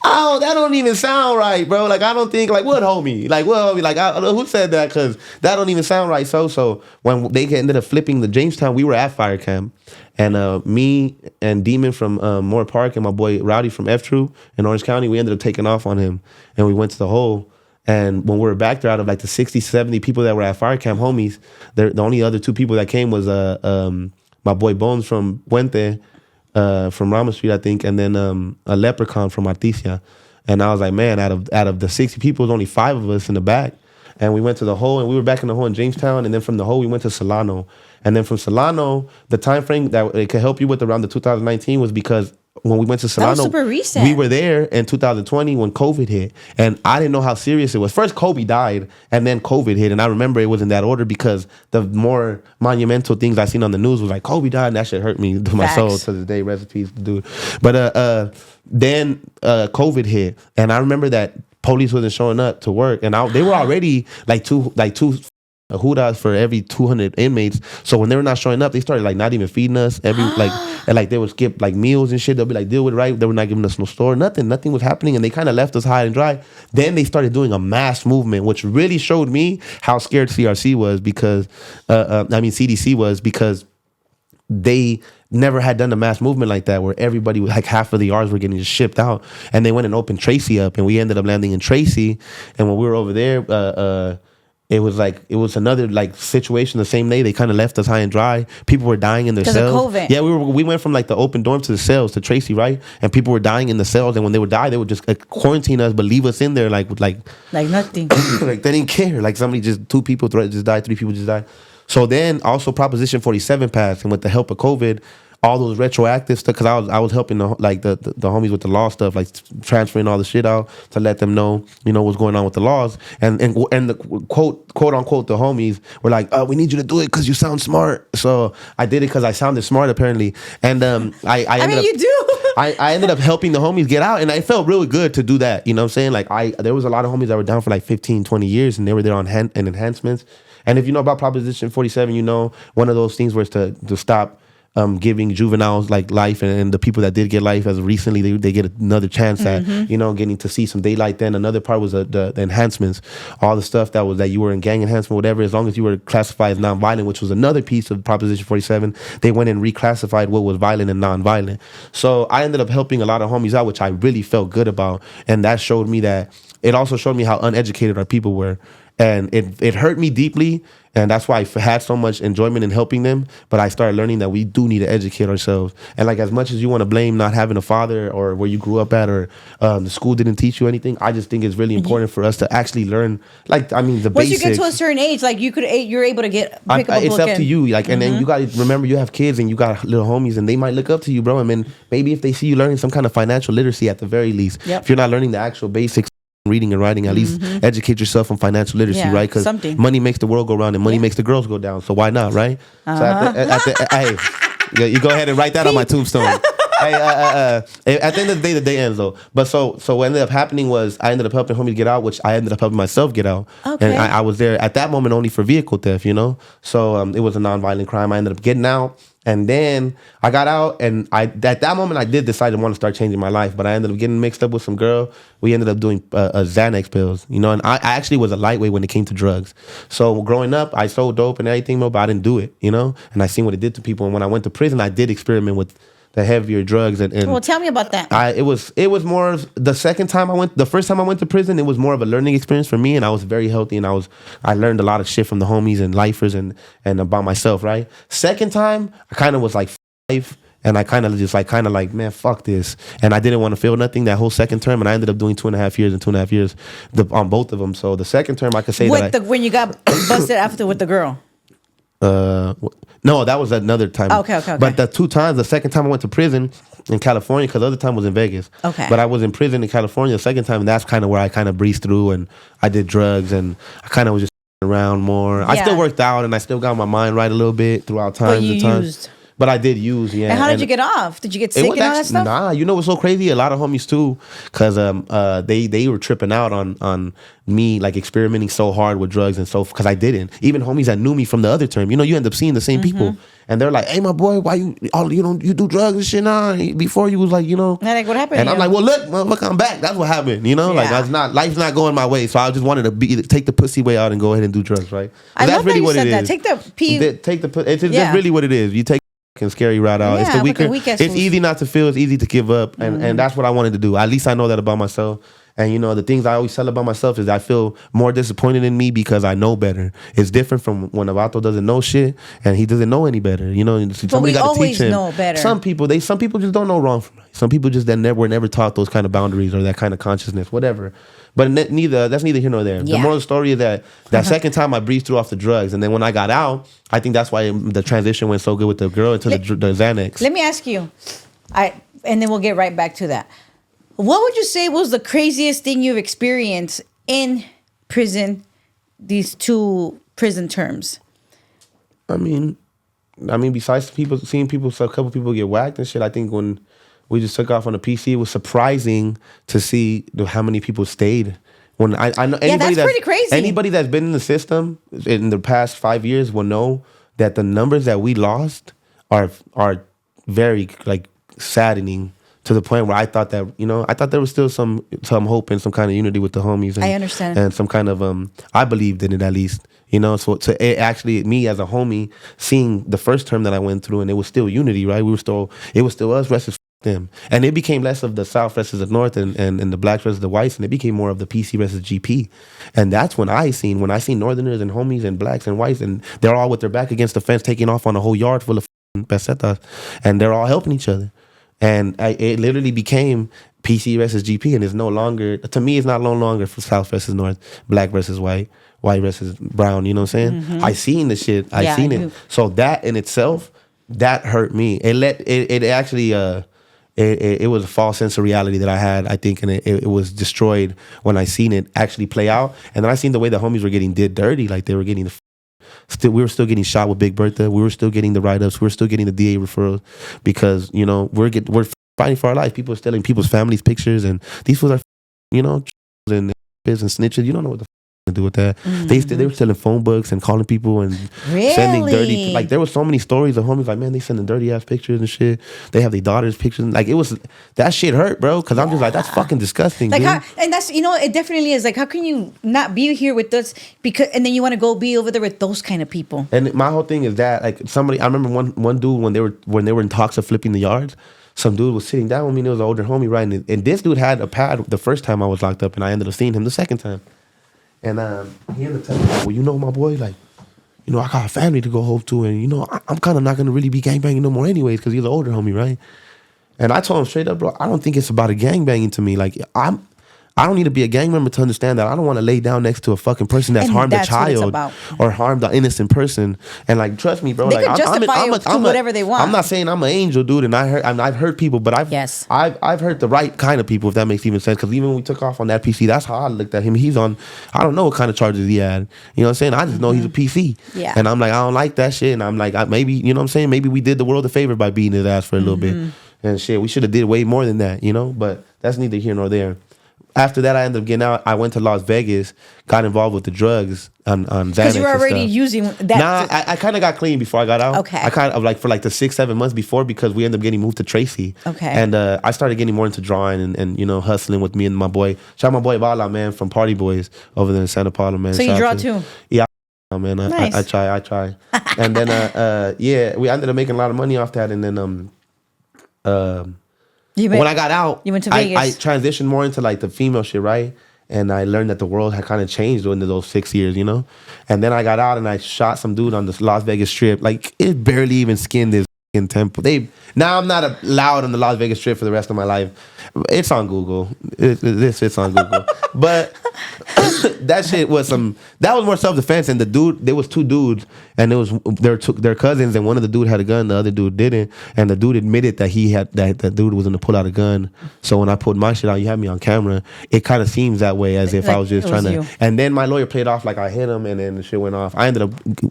[SPEAKER 2] oh, that don't even sound right, bro. Like, I don't think, like, what homie? Like, what homie? Like, I don't know who said that, because that don't even sound right. So when they ended up flipping the Jamestown, we were at fire camp. And me and Demon from Moore Park and my boy Rowdy from F True in Orange County, we ended up taking off on him. And we went to the hole. And when we were back there, out of like the 60, 70 people that were at fire camp, homies, the only other 2 people that came was my boy Bones from Puente, from Rama Street, I think, and then a leprechaun from Artesia. And I was like, man, out of the 60 people, there's only 5 of us in the back. And we went to the hole, and we were back in the hole in Jamestown. And then from the hole, we went to Solano. And then from Solano, the time frame that it could help you with around the 2019 was because when we went to Solano,
[SPEAKER 1] that was super recent.
[SPEAKER 2] We were there in 2020 when COVID hit, and I didn't know how serious it was. First, Kobe died, and then COVID hit, and I remember it was in that order because the more monumental things I seen on the news was like Kobe died, and that shit hurt me to my soul to this day. Recipes, dude. But then COVID hit, and I remember that police wasn't showing up to work, and they were already like two hudas for every 200 inmates. So when they were not showing up, they started like not even feeding us and like they would skip like meals and shit. They'll be like, deal with it, right? They were not giving us no store, nothing was happening, and they kind of left us high and dry. Then they started doing a mass movement, which really showed me how scared CRC was because CDC was, because they never had done a mass movement like that where everybody, like half of the yards were getting just shipped out, and they went and opened Tracy up, and we ended up landing in Tracy. And when we were over there, it was another like situation the same day. They kind of left us high and dry. People were dying in their cells.
[SPEAKER 1] Because of COVID.
[SPEAKER 2] Yeah, we went from like the open dorm to the cells to Tracy, right? And people were dying in the cells, and when they would die, they would just quarantine us, but leave us in there like
[SPEAKER 1] nothing.
[SPEAKER 2] Like they didn't care. Like somebody 2 people just died, 3 people just died. So then also Proposition 47 passed, and with the help of COVID, all those retroactive stuff, because I was helping the homies with the law stuff, like transferring all the shit out to let them know, what's going on with the laws. And the quote unquote the homies were like, we need you to do it because you sound smart. So I did it because I sounded smart apparently. And I mean, you do. I ended up helping the homies get out, and it felt really good to do that. You know what I'm saying? Like there was a lot of homies that were down for like 15, 20 years, and they were there on enhancements. And if you know about Proposition 47, one of those things was to stop giving juveniles like life, and the people that did get life as recently, they get another chance at getting to see some daylight. Then another part was the enhancements, all the stuff that you were in gang enhancement, whatever, as long as you were classified as nonviolent, which was another piece of Proposition 47. They went and reclassified what was violent and nonviolent. So I ended up helping a lot of homies out, which I really felt good about, and that showed me that it also showed me how uneducated our people were. And it hurt me deeply, and that's why I had so much enjoyment in helping them. But I started learning that we do need to educate ourselves. And like, as much as you want to blame not having a father or where you grew up at, or the school didn't teach you anything, I just think it's really important for us to actually learn. Like, I mean, the
[SPEAKER 1] once
[SPEAKER 2] basics.
[SPEAKER 1] you get to a certain age, like you're able to pick up a book.
[SPEAKER 2] It's up to you. Like, and then you got to remember you have kids and you got little homies, and they might look up to you, bro. I mean, maybe if they see you learning some kind of financial literacy at the very least, if you're not learning the actual basics, reading and writing, at least educate yourself on financial literacy, right? Because money makes the world go round, and money makes the girls go down. So why not, right? So hey, you go ahead and write that on my tombstone. Hey, at the end of the day ends though. But so what ended up happening was I ended up helping homie get out, which I ended up helping myself get out. Okay. And I was there at that moment only for vehicle theft, So it was a nonviolent crime. I ended up getting out. And then I got out, and at that moment I did decide to want to start changing my life. But I ended up getting mixed up with some girl. We ended up doing Xanax pills, and I actually was a lightweight when it came to drugs. So growing up, I sold dope and everything, but I didn't do it, And I seen what it did to people. And when I went to prison, I did experiment with the heavier drugs. And
[SPEAKER 1] well, tell me about that.
[SPEAKER 2] It was more of the first time I went to prison, it was more of a learning experience for me, and I was very healthy, and I learned a lot of shit from the homies and lifers and about myself, right? Second time, I kind of was like 5, and I kind of just like man, fuck this, and I didn't want to feel nothing that whole second term, and I ended up doing 2.5 years and 2.5 years on both of them. So the second term, I could say
[SPEAKER 1] when you got busted after with the girl.
[SPEAKER 2] No, that was another time.
[SPEAKER 1] Okay.
[SPEAKER 2] But the 2 times, the second time I went to prison in California, because the other time was in Vegas.
[SPEAKER 1] Okay.
[SPEAKER 2] But I was in prison in California the second time, and that's kind of where I kind of breezed through, and I did drugs, and I kind of was just around more. I still worked out, and I still got my mind right a little bit throughout times and times.
[SPEAKER 1] Used.
[SPEAKER 2] But I did use, yeah.
[SPEAKER 1] And how did you get off? Did you get sick and all that stuff?
[SPEAKER 2] Nah, you know what's so crazy? A lot of homies too, because they were tripping out on me like experimenting so hard with drugs and so, because I didn't. Even homies that knew me from the other term, you know, you end up seeing the same people, and they're like, "Hey, my boy, why you do drugs and shit now? Before you was like, you know."
[SPEAKER 1] And like, what happened?
[SPEAKER 2] And I'm like, well, look, I'm back. That's what happened. You know, like life's not going my way, so I just wanted to take the pussy way out and go ahead and do drugs, right?
[SPEAKER 1] I love that you said that. Take the pee.
[SPEAKER 2] It's just really what it is. You take and scary route out. It's the weaker. It's easy not to feel. It's easy to give up, and that's what I wanted to do. At least I know that about myself. And you know, the things I always tell about myself is I feel more disappointed in me because I know better. It's different from when Avato doesn't know shit and he doesn't know any better. You know, somebody got to teach him.
[SPEAKER 1] Know better.
[SPEAKER 2] Some people just don't know wrong from right. Some people just were never taught those kind of boundaries or that kind of consciousness, whatever. But that's neither here nor there. Yeah. The moral story is that second time I breezed through off the drugs, and then when I got out, I think that's why the transition went so good with the girl into the Xanax.
[SPEAKER 1] Let me ask you, and then we'll get right back to that. What would you say was the craziest thing you've experienced in prison, these 2 prison terms?
[SPEAKER 2] I mean, besides seeing a couple people get whacked and shit, I think when we just took off on the PC, it was surprising to see how many people stayed. When I know anybody that's pretty crazy. Anybody that's been in the system in the past 5 years will know that the numbers that we lost are very like saddening. To the point where I thought there was still some hope and some kind of unity with the homies. And,
[SPEAKER 1] I understand.
[SPEAKER 2] And some kind of, I believed in it at least, you know. So actually, me as a homie, seeing the first term that I went through, and it was still unity, right? It was still us versus them. And it became less of the South versus the North and the blacks versus the whites, and it became more of the PC versus GP. And that's when I seen Northerners and homies and blacks and whites, and they're all with their back against the fence, taking off on a whole yard full of pesetas, and they're all helping each other. And it literally became PC versus GP, and it's no longer, to me, it's not no longer for South versus North, black versus white versus brown, you know what I'm saying? Mm-hmm. I seen the shit, I seen it. So that in itself, that hurt me. It actually, it was a false sense of reality that I had, I think, and it was destroyed when I seen it actually play out. And then I seen the way the homies were getting did dirty, like they were getting we were still getting shot with Big Bertha. We were still getting the write-ups. We were still getting the DA referrals because, you know, we're fighting for our life. People are stealing people's families' pictures, and these fools are, you know, and snitches. You don't know what the to do with that. Mm-hmm. They were selling phone books and calling people and sending dirty. Like there was so many stories of homies like, man, they sending dirty ass pictures and shit. They have their daughters' pictures. Like it was that shit hurt, bro. Because I'm just like, that's fucking disgusting.
[SPEAKER 1] Like
[SPEAKER 2] dude.
[SPEAKER 1] And that's it definitely is. Like how can you not be here with us and then you want to go be over there with those kind of people? And
[SPEAKER 2] my whole thing is that like I remember one dude when they were in talks of flipping the yards. Some dude was sitting down with me, and it was an older homie, right? And this dude had a pad the first time I was locked up, and I ended up seeing him the second time. And he ended up telling me, well, you know, my boy, like, you know, I got a family to go home to, and, you know, I'm kind of not going to really be gangbanging no more anyways, because he's an older homie, right? And I told him straight up, bro, I don't think it's about a gangbanging to me. Like, I don't need to be a gang member to understand that I don't want to lay down next to a fucking person that's harmed a child or harmed an innocent person. And like, trust me, bro.
[SPEAKER 1] They
[SPEAKER 2] like,
[SPEAKER 1] can justify whatever they want.
[SPEAKER 2] I'm not saying I'm an angel, dude, and I've hurt people, but I've hurt the right kind of people, if that makes even sense. Because even when we took off on that PC, that's how I looked at him. He's on, I don't know what kind of charges he had. You know what I'm saying? I just know he's a PC. Yeah. And I'm like, I don't like that shit. And I'm like, maybe, you know what I'm saying? Maybe we did the world a favor by beating his ass for a little bit. And shit, we should have did way more than that, you know? But that's neither here nor there. After that, I ended up getting out. I went to Las Vegas, got involved with the drugs on Xanax.
[SPEAKER 1] Because you were already using that.
[SPEAKER 2] Nah, I kind of got clean before I got out.
[SPEAKER 1] Okay.
[SPEAKER 2] I kind of like for like the 6-7 months before, because we ended up getting moved to Tracy. Okay. And I started getting more into drawing and you know, hustling with me and my boy. Shout out my boy Bala, man, from Party Boys over there in Santa Paula, man.
[SPEAKER 1] So you draw too?
[SPEAKER 2] Yeah, man. Nice. I try. And then we ended up making a lot of money off that. And then when I got out,
[SPEAKER 1] you went to Vegas.
[SPEAKER 2] I transitioned more into like the female shit, right? And I learned that the world had kind of changed into those 6 years, you know? And then I got out and I shot some dude on the Las Vegas Strip. Like, it barely even skinned his temple. Now I'm not allowed on the Las Vegas Strip for the rest of my life. It's on Google. It's on Google. But that shit was that was more self-defense. And the dude, there was two dudes, and their cousins, and one of the dude had a gun, the other dude didn't. And the dude admitted that that dude was gonna pull out a gun. So when I pulled my shit out, you had me on camera, it kind of seems that way, as if
[SPEAKER 1] like
[SPEAKER 2] I was just trying to. And then my lawyer played off like I hit him, and then the shit went off.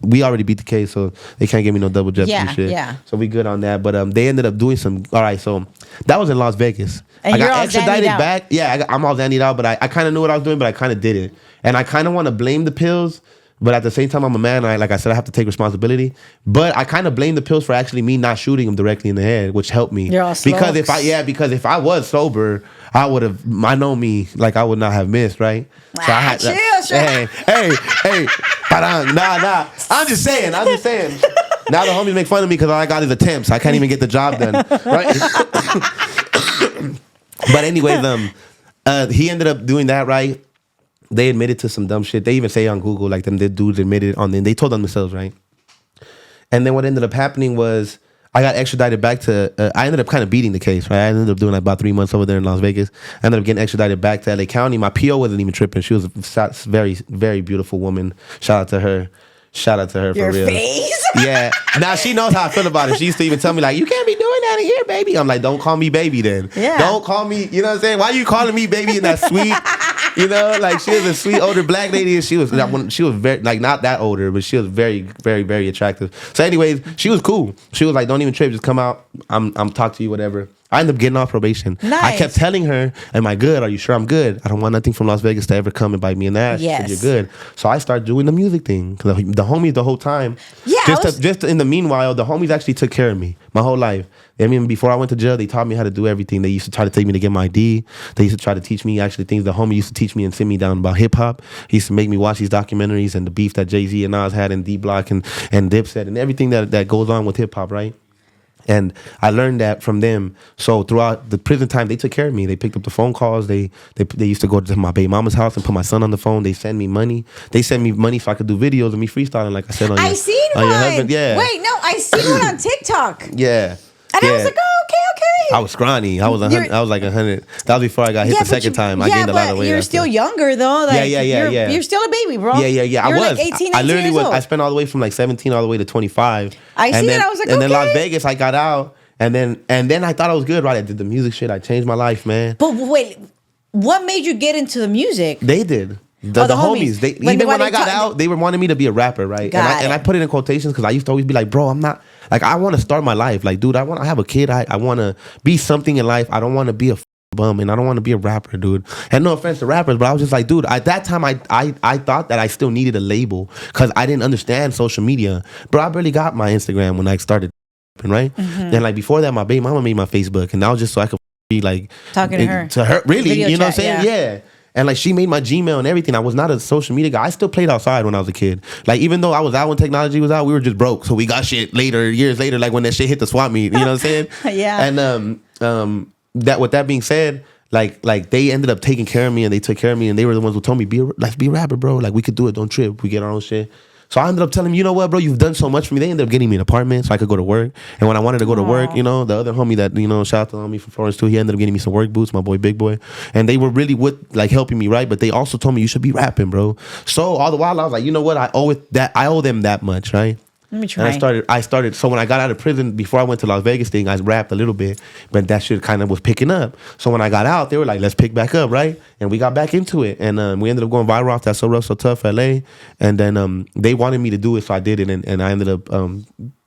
[SPEAKER 2] We already beat the case, so they can't give me no double jeopardy shit.
[SPEAKER 1] Yeah.
[SPEAKER 2] So we good on that. But they ended up doing some. All right, so that was in Las Vegas.
[SPEAKER 1] And
[SPEAKER 2] I
[SPEAKER 1] you're
[SPEAKER 2] got
[SPEAKER 1] all
[SPEAKER 2] extradited
[SPEAKER 1] zandied out.
[SPEAKER 2] back. Yeah, I'm all zandied out, but I kind of knew what I was doing, but I kind of didn't. And I kind of want to blame the pills, but at the same time, I'm a man. Like I said, I have to take responsibility. But I kind of blame the pills for actually me not shooting him directly in the head, which helped me.
[SPEAKER 1] You're all
[SPEAKER 2] because if I was sober, I would have. I know me, like I would not have missed, right? So I had
[SPEAKER 1] chill.
[SPEAKER 2] hey, nah. I'm just saying. Now the homies make fun of me because all I got is attempts. I can't even get the job done, right? But anyways, he ended up doing that, right? They admitted to some dumb shit. They even say on Google, like the dudes admitted they told on themselves, right? And then what ended up happening was I got extradited back to, I ended up kind of beating the case, right? I ended up doing like about 3 months over there in Las Vegas. I ended up getting extradited back to LA County. My PO wasn't even tripping. She was a very, very beautiful woman. Shout out to her for
[SPEAKER 1] Your
[SPEAKER 2] real.
[SPEAKER 1] face.
[SPEAKER 2] Yeah. Now she knows how I feel about it. She used to even tell me like, you can't be doing that in here, baby. I'm like, don't call me baby then.
[SPEAKER 1] Yeah.
[SPEAKER 2] Don't call me, you know what I'm saying? Why are you calling me baby in that sweet, you know, like she was a sweet older black lady, and she was very, like not that older, but she was very, very, very attractive. So anyways, she was cool. She was like, don't even trip, just come out. I'm talk to you, whatever. I ended up getting off probation.
[SPEAKER 1] Nice.
[SPEAKER 2] I kept telling her, am I good? Are you sure I'm good? I don't want nothing from Las Vegas to ever come and bite me in the ass.
[SPEAKER 1] Yes.
[SPEAKER 2] She said, you're good. So I started doing the music thing. Because the homies the whole time.
[SPEAKER 1] Yeah.
[SPEAKER 2] Just in the meanwhile, the homies actually took care of me my whole life. I mean, before I went to jail, they taught me how to do everything. They used to try to take me to get my ID. They used to try to teach me actually things. The homie used to teach me and sit me down about hip hop. He used to make me watch these documentaries and the beef that Jay-Z and Nas had, and D-Block and Dipset and everything that goes on with hip hop, right? And I learned that from them. So throughout the prison time, they took care of me. They picked up the phone calls. They used to go to my baby mama's house and put my son on the phone. They send me money. They sent me money so I could do videos of me freestyling, like I said on
[SPEAKER 1] I seen one.
[SPEAKER 2] your husband. Yeah.
[SPEAKER 1] Wait, no, I seen one on TikTok.
[SPEAKER 2] Yeah.
[SPEAKER 1] And I was like, oh, okay.
[SPEAKER 2] I was scrawny. I was like 100. That was before I got hit the second time. I gained a lot of weight.
[SPEAKER 1] You're still younger though. Like,
[SPEAKER 2] yeah.
[SPEAKER 1] You're still a baby, bro.
[SPEAKER 2] Yeah.
[SPEAKER 1] You're
[SPEAKER 2] I was.
[SPEAKER 1] Like 18, 19
[SPEAKER 2] I literally
[SPEAKER 1] years
[SPEAKER 2] was.
[SPEAKER 1] old.
[SPEAKER 2] I spent all the way from like 17 all the way to 25.
[SPEAKER 1] I see it. I was like,
[SPEAKER 2] and then
[SPEAKER 1] okay.
[SPEAKER 2] Las Vegas, I got out. And then I thought I was good, right? I did the music shit. I changed my life, man.
[SPEAKER 1] But wait, what made you get into the music?
[SPEAKER 2] They did. The homies. When I got out, they were wanting me to be a rapper, right? And I put it in quotations because I used to always be like, bro, I'm not, like, I want to start my life. Like, dude, I have a kid. I want to be something in life. I don't want to be a bum, and I don't want to be a rapper, dude. And no offense to rappers, but I was just like, dude, at that time, I thought that I still needed a label because I didn't understand social media. Bro, I barely got my Instagram when I started, right? Mm-hmm. Then like before that, my baby mama made my Facebook, and that was just so I could be like
[SPEAKER 1] talking to her,
[SPEAKER 2] really.
[SPEAKER 1] Video
[SPEAKER 2] you know
[SPEAKER 1] chat,
[SPEAKER 2] what I'm saying? Yeah. And like she made my Gmail and everything. I was not a social media guy. I still played outside when I was a kid. Like even though I was out when technology was out, we were just broke. So we got shit later, years later, like when that shit hit the swap meet. You know what I'm saying?
[SPEAKER 1] Yeah.
[SPEAKER 2] And that with that being said, like they ended up taking care of me, and they took care of me, and they were the ones who told me, let's be a rapper, bro. Like we could do it. Don't trip. We get our own shit. So I ended up telling them, you know what, bro, you've done so much for me. They ended up getting me an apartment so I could go to work. And when I wanted to go to work, you know, the other homie that, you know, shout out to the homie from Florence too, he ended up getting me some work boots, my boy Big Boy. And they were really helping me, right? But they also told me you should be rapping, bro. So all the while I was like, you know what, I owe them that much, right?
[SPEAKER 1] Let me try.
[SPEAKER 2] And I started. So when I got out of prison, before I went to Las Vegas thing, I rapped a little bit, but that shit kind of was picking up. So when I got out, they were like, let's pick back up, right? And we got back into it. And we ended up going viral off that So Rough, So Tough LA. And then they wanted me to do it, so I did it. And I ended up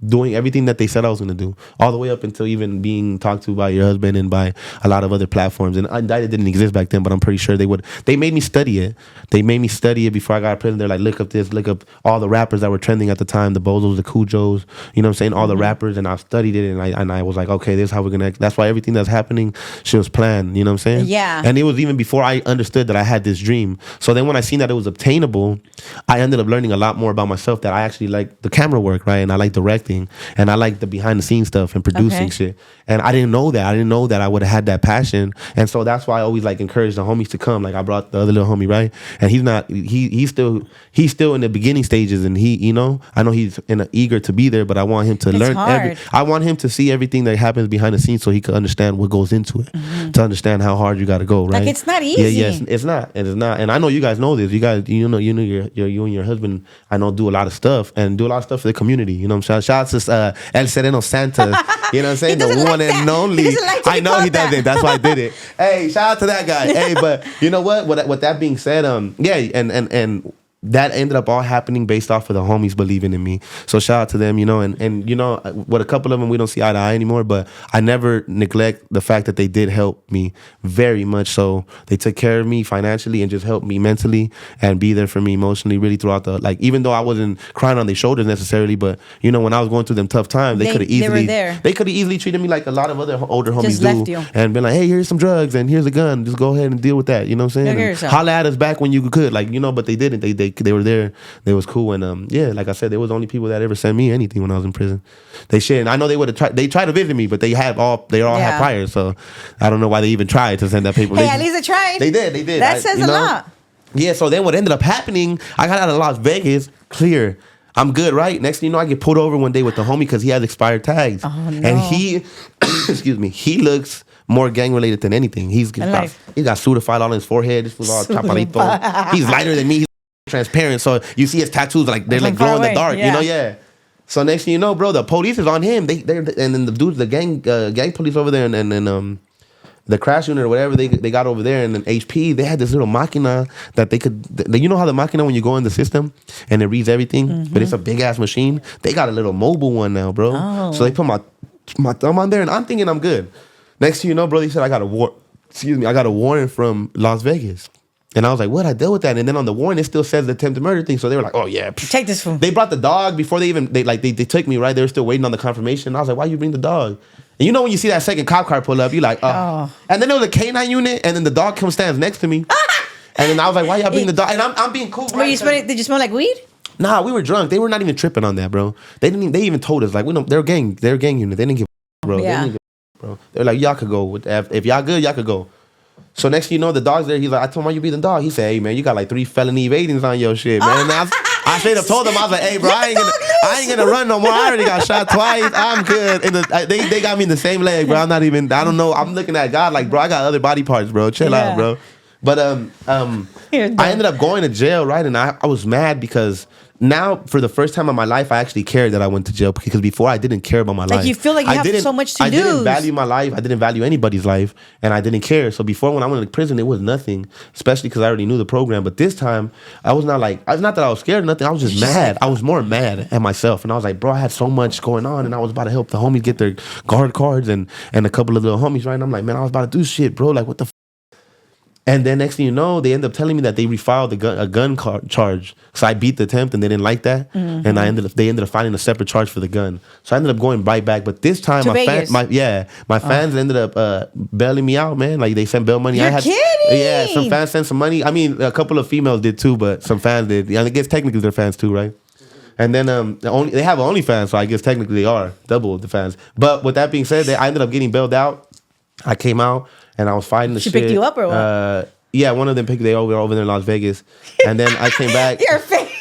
[SPEAKER 2] doing everything that they said I was going to do, all the way up until even being talked to by your husband and by a lot of other platforms. And Indicted didn't exist back then, but I'm pretty sure they would. They made me study it. They made me study it before I got out of prison. They're like, look up this, look up all the rappers that were trending at the time, the Bozos, the Cujos, you know what I'm saying, all the rappers. And I studied it, and I was like, okay, this is how we're going to, that's why everything that's happening, shit was planned, you know what I'm saying?
[SPEAKER 1] Yeah.
[SPEAKER 2] And it was even before I understood that I had this dream. So then when I seen that it was obtainable, I ended up learning a lot more about myself, that I actually like the camera work, right? And I like directing. everything, and I like the behind the scenes stuff and producing shit. And I didn't know that. I didn't know that I would have had that passion, and so that's why I always like encourage the homies to come. Like I brought the other little homie, right? And he's still in the beginning stages, and I know he's eager to be there, but I want him to learn. I want him to see everything that happens behind the scenes, so he can understand what goes into it, to understand how hard you got to go. Right?
[SPEAKER 1] Like it's not easy.
[SPEAKER 2] Yeah, it's not. And I know you guys know this. You guys, you and your husband, I know, do a lot of stuff and do a lot of stuff for the community. You know what I'm saying? Shout out to El Sereno Santa. You know what I'm saying? The one and only. I know he doesn't. That's why I did it. Hey, shout out to that guy. Hey, but you know what? With that being said, and that ended up all happening based off of the homies believing in me. So shout out to them, and with a couple of them, we don't see eye to eye anymore, but I never neglect the fact that they did help me very much. So they took care of me financially and just helped me mentally and be there for me emotionally really throughout even though I wasn't crying on their shoulders necessarily, but when I was going through them tough times, they could have easily treated me like a lot of other older homies
[SPEAKER 1] just left you.
[SPEAKER 2] And been like, hey, here's some drugs and here's a gun. Just go ahead and deal with that. You know what I'm saying? Holla at us back when you could, but they didn't. They were there. They was cool, and like I said, they was the only people that ever sent me anything when I was in prison. They shouldn't. I know they would have tried. They tried to visit me, but they all had prior. So I don't know why they even tried to send that paper.
[SPEAKER 1] Hey, at least they tried.
[SPEAKER 2] They did.
[SPEAKER 1] That says a lot.
[SPEAKER 2] Yeah. So then what ended up happening? I got out of Las Vegas clear. I'm good, right? Next thing you know, I get pulled over one day with the homie because he has expired tags, and he, excuse me, he looks more gang related than anything. He got Sudafed all on his forehead. This was all chaparrito. He's lighter than me. He's transparent, so you see his tattoos they're like glow in the dark. So next thing you know, bro, the police is on him. They're and then the dudes, the gang police over there, and the crash unit or whatever they got over there, and then HP, they had this little machina that they could. You know how the machina, when you go in the system and it reads everything, but it's a big ass machine. They got a little mobile one now, bro. Oh. So they put my thumb on there, and I'm thinking I'm good. Next thing you know, bro, he said I got a warrant from Las Vegas. And I was like, what? I dealt with that. And then on the warrant, it still says the attempted murder thing. So they were like, oh, yeah.
[SPEAKER 1] Take this fool.
[SPEAKER 2] They brought the dog before they took me, right? They were still waiting on the confirmation. I was like, why you bring the dog? And when you see that second cop car pull up, you're like, oh. And then there was a canine unit, and then the dog stands next to me. And then I was like, why y'all bring the dog? And I'm being cool.
[SPEAKER 1] Right? Did you smell like weed?
[SPEAKER 2] Nah, we were drunk. They were not even tripping on that, bro. They even told us, like, they're a gang unit. They didn't give a bro.
[SPEAKER 1] Yeah.
[SPEAKER 2] They didn't give a bro. They're like, y'all could go. If y'all good, y'all could go. So next thing you know, the dog's there. He's like, I told him, why you be the dog? He said, hey, man, you got like 3 felony evadings on your shit, man. And I straight up told him, I was like, hey, bro, I ain't gonna run no more. I already got shot twice. I'm good. And they got me in the same leg, bro. I don't know. I'm looking at God like, bro, I got other body parts, bro. Chill out, bro. But I ended up going to jail, right? And I was mad because now, for the first time in my life, I actually cared that I went to jail, because before I didn't care about my life.
[SPEAKER 1] Like you feel like you have so much to lose.
[SPEAKER 2] I didn't value my life. I didn't value anybody's life, and I didn't care. So before, when I went to prison, it was nothing, especially because I already knew the program. But this time, I was not that I was scared or nothing. I was just mad. I was more mad at myself, and I was like, bro, I had so much going on, and I was about to help the homies get their guard cards and a couple of little homies, right? And I'm like, man, I was about to do shit, bro. Like, what the And then next thing you know, they end up telling me that they refiled a gun charge. So I beat the attempt, and they didn't like that. Mm-hmm. And they ended up finding a separate charge for the gun. So I ended up going right back. But this time, my fans ended up bailing me out, man. Like, they sent bail money.
[SPEAKER 1] You're kidding?
[SPEAKER 2] Yeah, some fans sent some money. I mean, a couple of females did too, but some fans did. I guess technically they're fans too, right? And then they have OnlyFans, so I guess technically they are double the fans. But with that being said, I ended up getting bailed out. I came out. And I was fighting the shit.
[SPEAKER 1] She picked you up or what?
[SPEAKER 2] Yeah, one of them picked me over there in Las Vegas. And then I came back.
[SPEAKER 1] Your face.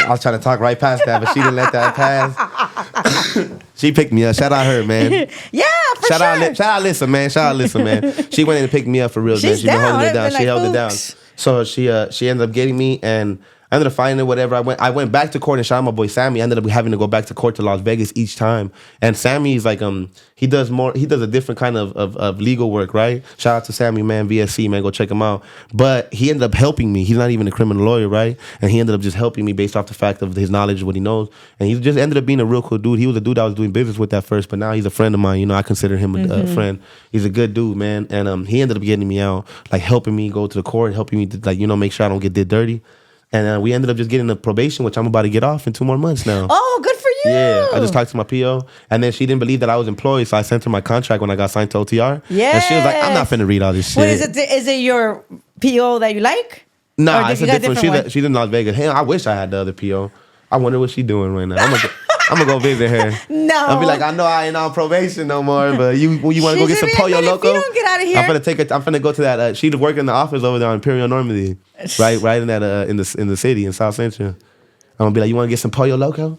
[SPEAKER 2] I was trying to talk right past that, but she didn't let that pass. She picked me up. Shout out her, man.
[SPEAKER 1] Yeah, for
[SPEAKER 2] Shout
[SPEAKER 1] sure.
[SPEAKER 2] out Alyssa, man. Shout out Alyssa, man. She went in and picked me up for real, man.
[SPEAKER 1] She's
[SPEAKER 2] She been
[SPEAKER 1] down.
[SPEAKER 2] holding it down.
[SPEAKER 1] Like,
[SPEAKER 2] She held it down. So she ended up getting me, and I ended up finding it, whatever. I went back to court and shot out my boy Sammy. I ended up having to go back to court to Las Vegas each time. And Sammy is like, he does a different kind of legal work, right? Shout out to Sammy, man, VSC, man, go check him out. But he ended up helping me. He's not even a criminal lawyer, right? And he ended up just helping me based off the fact of his knowledge, what he knows. And he just ended up being a real cool dude. He was a dude I was doing business with at first, but now he's a friend of mine. I consider him a friend. He's a good dude, man. And he ended up getting me out, like helping me go to the court, helping me to, make sure I don't get did dirty. And we ended up just getting a probation, which I'm about to get off in 2 more months now.
[SPEAKER 1] Oh, good for you.
[SPEAKER 2] Yeah, I just talked to my PO, and then she didn't believe that I was employed, so I sent her my contract when I got signed to OTR.
[SPEAKER 1] Yeah.
[SPEAKER 2] And she was like, I'm not finna read all this shit.
[SPEAKER 1] What is it? Is it your PO that you like?
[SPEAKER 2] Nah, it's a different one. She's in Las Vegas. Hey, I wish I had the other PO. I wonder what she's doing right now. I'm gonna go visit her.
[SPEAKER 1] No.
[SPEAKER 2] I'll be like, I know I ain't on probation no more, but you want to go get some pollo loco?
[SPEAKER 1] If you don't get out of here,
[SPEAKER 2] I'm finna go to that. She's working in the office over there on Imperial Normandy, right in that in the city in South Central. I'm gonna be like, you want to get some pollo loco?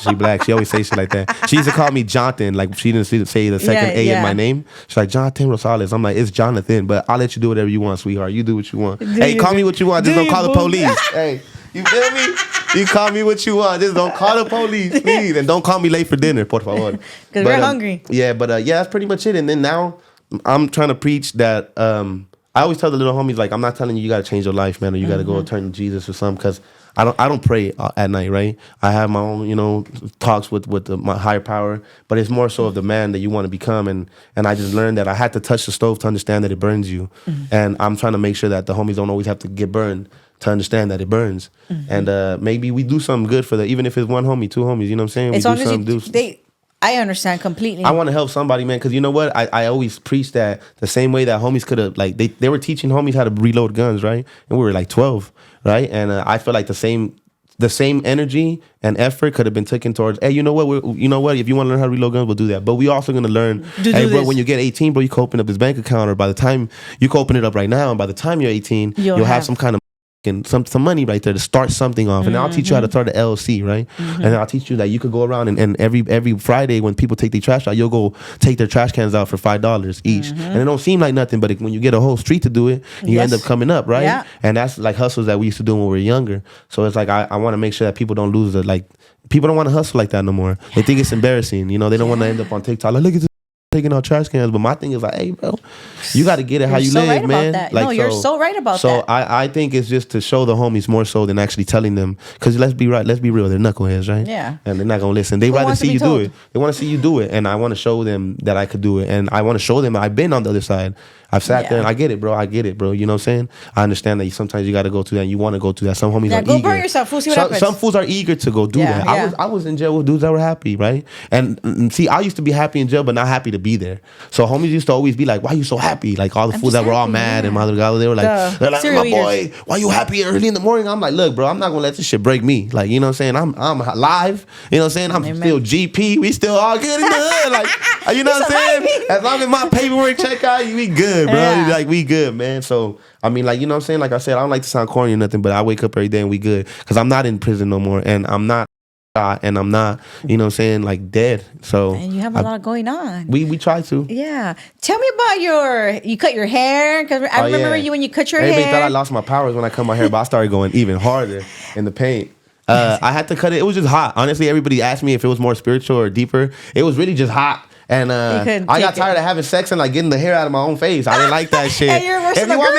[SPEAKER 2] She black. She always say shit like that. She used to call me Jonathan. Like she didn't say the second A in my name. She's like, Jonathan Rosales. I'm like, it's Jonathan, but I'll let you do whatever you want, sweetheart. You do what you want. Hey, call me what you want. Just don't call the police. Hey, you feel me? You call me what you want. Just don't call the police, please. And don't call me late for dinner, por favor.
[SPEAKER 1] Because we're hungry.
[SPEAKER 2] Yeah, but yeah, that's pretty much it. And then now I'm trying to preach that I always tell the little homies, like, I'm not telling you got to change your life, man, or you got to go turn to Jesus or something, because I don't pray at night, right? I have my own, talks with my higher power, but it's more so of the man that you want to become. And I just learned that I had to touch the stove to understand that it burns you. And I'm trying to make sure that the homies don't always have to get burned to understand that it burns. And maybe we do something good for that, even if it's one homie, two homies, you know what I'm saying?
[SPEAKER 1] As long as I understand completely. I
[SPEAKER 2] want to help somebody, man, because you know what? I always preach that the same way that homies could have, like, they were teaching homies how to reload guns, right? And we were like 12, right? And I feel like the same energy and effort could have been taken towards, hey, you know what? If you want to learn how to reload guns, we'll do that. But we also going to learn, bro, when you get 18, bro, you can open up this bank account, or by the time you can open it up right now, and by the time you're 18, you'll have some kind of and some money right there to start something off. And I'll teach you how to start an LLC, right? And I'll teach you that you could go around and every Friday when people take their trash out, you'll go take their trash cans out for $5 each. And it don't seem like nothing, but when you get a whole street to do it, you end up coming up, right? Yeah. And that's like hustles that we used to do when we were younger. So it's like I want to make sure that people don't lose it. Like, people don't want to hustle like that no more. They think it's embarrassing. They don't want to end up on TikTok like, look at this taking out trash cans. But my thing is like, hey, bro, you got to get it how you live,
[SPEAKER 1] right
[SPEAKER 2] man.
[SPEAKER 1] About that. Like, no, you're so right about that.
[SPEAKER 2] So I think it's just to show the homies more so than actually telling them, because let's be real, they're knuckleheads, right? Yeah. And they're not gonna listen. They rather see you do it. They want to see you do it, and I want to show them that I could do it, and I want to show them that I've been on the other side. I've sat there and I get it, bro. You know what I'm saying? I understand that sometimes you got to go through that and you want to go through that. Some homies are
[SPEAKER 1] go
[SPEAKER 2] eager.
[SPEAKER 1] Burn yourself, fool. See what happens.
[SPEAKER 2] Some fools are eager to go do that. Yeah. I was in jail with dudes that were happy, right? And see, I used to be happy in jail, but not happy to be there. So homies used to always be like, why are you so happy? Like all the fools that were all mad and Madrugada, they were like, my boy, why you happy early in the morning? I'm like, look, bro, I'm not going to let this shit break me. Like, you know what I'm saying? I'm live. You know what I'm saying? I'm still GP. We still all good in the hood. Like, you know what I'm saying? As long as my paperwork check out, we good, bro. Yeah. Like, we good, man. So I mean, like, you know what I'm saying? Like I said, I don't like to sound corny or nothing, but I wake up every day and we good, because I'm not in prison no more, and I'm not and I'm not, you know what I'm saying, like, dead. So
[SPEAKER 1] and you have a lot going on.
[SPEAKER 2] We try to.
[SPEAKER 1] Yeah. Tell me about you cut your hair, because I remember you when you cut your hair.
[SPEAKER 2] Everybody thought I lost my powers when I cut my hair, but I started going even harder in the paint. I had to cut it. It was just hot. Honestly, everybody asked me if it was more spiritual or deeper. It was really just hot. And I got tired of having sex and like getting the hair out of my own face. I didn't like that shit.
[SPEAKER 1] Hey, you're worse than the girls.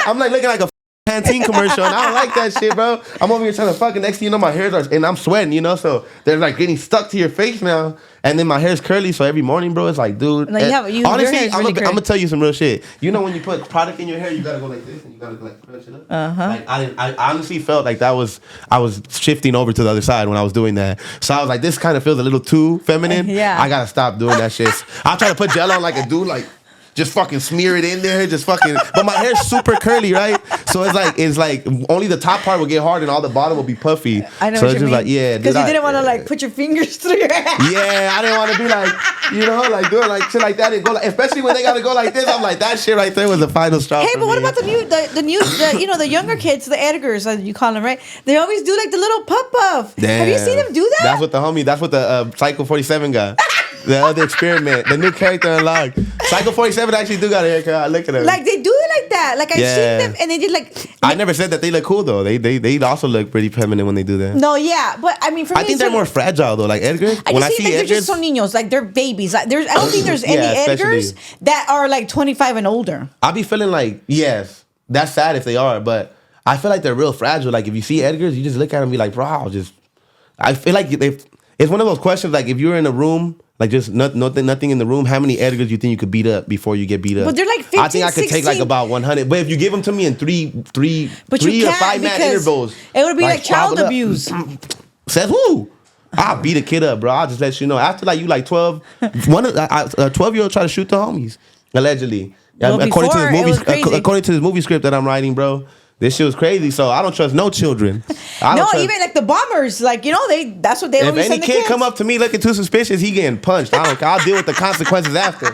[SPEAKER 2] I'm like looking like a Pantene commercial, and I don't like that shit, bro. I'm over here trying to fucking, next thing you know, my hair's and I'm sweating, so they're like getting stuck to your face now. And then my hair's curly, so every morning, bro, it's like, dude.
[SPEAKER 1] Like
[SPEAKER 2] honestly, I'm gonna tell you some real shit. You know, when you put product in your hair, you gotta go like this, and you gotta like crunch it up. Like I honestly felt like I was shifting over to the other side when I was doing that. So I was like, this kind of feels a little too feminine.
[SPEAKER 1] Yeah.
[SPEAKER 2] I gotta stop doing that shit. I'll try to put gel on like a dude, like, just fucking smear it in there, but my hair's super curly, right? So it's like only the top part will get hard and all the bottom will be puffy.
[SPEAKER 1] I know
[SPEAKER 2] so
[SPEAKER 1] what
[SPEAKER 2] it's
[SPEAKER 1] you
[SPEAKER 2] just
[SPEAKER 1] mean.
[SPEAKER 2] like, yeah.
[SPEAKER 1] Because you didn't want to like put your fingers through your hair.
[SPEAKER 2] Yeah, I didn't want to be like, like doing like shit like that and go like, especially when they gotta go like this. I'm like, that shit right there was the final straw.
[SPEAKER 1] Hey, but what about the younger kids, the Edgars, as you call them, right? They always do like the little puff.
[SPEAKER 2] Damn.
[SPEAKER 1] Have you seen them do that?
[SPEAKER 2] That's what the Psycho 47 got. The other experiment, the new character unlocked. Psycho 47 actually do got a haircut. I look at him.
[SPEAKER 1] Like, they do it like that. Like, I've seen them, and they did like.
[SPEAKER 2] I never said that they look cool though. They also look pretty feminine when they do that.
[SPEAKER 1] No, yeah, but I mean, for me,
[SPEAKER 2] I think they're more fragile though. Like Edgar,
[SPEAKER 1] when I see Edgars, they're just so niños. Like, they're babies. Like, I don't think there's any Edgars that are like 25 and older.
[SPEAKER 2] I be feeling like, yes, that's sad if they are, but I feel like they're real fragile. Like, if you see Edgars, you just look at them and be like, bro, I feel like it's one of those questions. Like, if you're in a room. Like, just nothing in the room. How many Edgars you think you could beat up before you get beat up?
[SPEAKER 1] But they're like 15,
[SPEAKER 2] I think I could 16. Take like about 100. But if you give them to me in three or 5 man intervals,
[SPEAKER 1] it would be like child abuse.
[SPEAKER 2] Says who? I'll beat a kid up, bro. I'll just let you know. After like you like 12, a 12-year-old try to shoot the homies allegedly.
[SPEAKER 1] Well,
[SPEAKER 2] according to this movie script that I'm writing, bro. This shit was crazy. So I don't trust no children.
[SPEAKER 1] Even like the bombers, like, you know, that's what they
[SPEAKER 2] if
[SPEAKER 1] always
[SPEAKER 2] any
[SPEAKER 1] send the
[SPEAKER 2] kid
[SPEAKER 1] kids.
[SPEAKER 2] come up to me looking too suspicious, he getting punched. I don't care. I'll deal with the consequences after.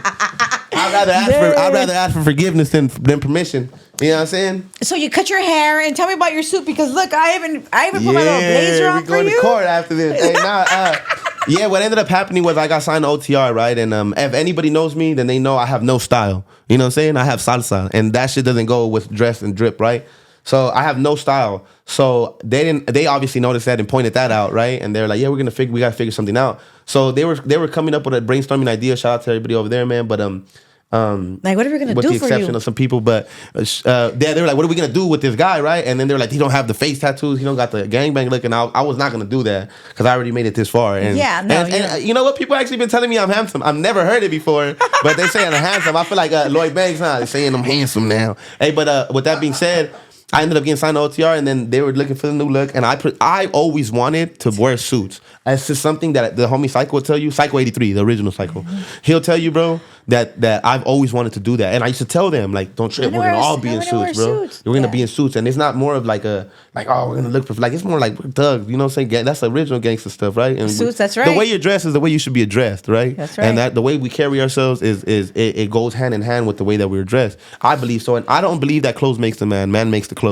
[SPEAKER 2] I'd rather ask for forgiveness than permission. You know what I'm saying?
[SPEAKER 1] So you cut your hair and tell me about your suit, because look, I haven't put my little blazer on for you.
[SPEAKER 2] We going to court after this. Hey, what ended up happening was I got signed to OTR, right? And if anybody knows me, then they know I have no style. You know what I'm saying? I have salsa, and that shit doesn't go with dress and drip, right? So I have no style. So they obviously noticed that and pointed that out, right? And they're like, yeah, we gotta figure something out. So they were coming up with a brainstorming idea. Shout out to everybody over there, man. But
[SPEAKER 1] like, what are we gonna do for you?
[SPEAKER 2] With the exception of some people, but they were like, what are we gonna do with this guy, right? And then they were like, he don't have the face tattoos, he don't got the gangbang look, and I was not gonna do that because I already made it this far. And and you know what? People actually been telling me I'm handsome. I've never heard it before, but they saying I'm handsome. I feel like Lloyd Banks, huh? They're saying I'm handsome now. Hey, but with that being said, I ended up getting signed to OTR, and then they were looking for the new look. And I always wanted to wear suits. It's just something that the homie Psycho will tell you. Psycho 83, the original Psycho. He'll tell you, bro, that I've always wanted to do that. And I used to tell them, like, don't trip. We're going to all be in suits, bro. We're going to be in suits. And it's not more of like we're going to look for, like, it's more like we're thugs. You know what I'm saying? That's the original gangster stuff, right? And
[SPEAKER 1] suits, that's right.
[SPEAKER 2] The way you're dressed is the way you should be addressed, right?
[SPEAKER 1] That's right.
[SPEAKER 2] And that the way we carry ourselves it goes hand in hand with the way that we're dressed. I believe so. And I don't believe that clothes makes the man. Man makes the clothes.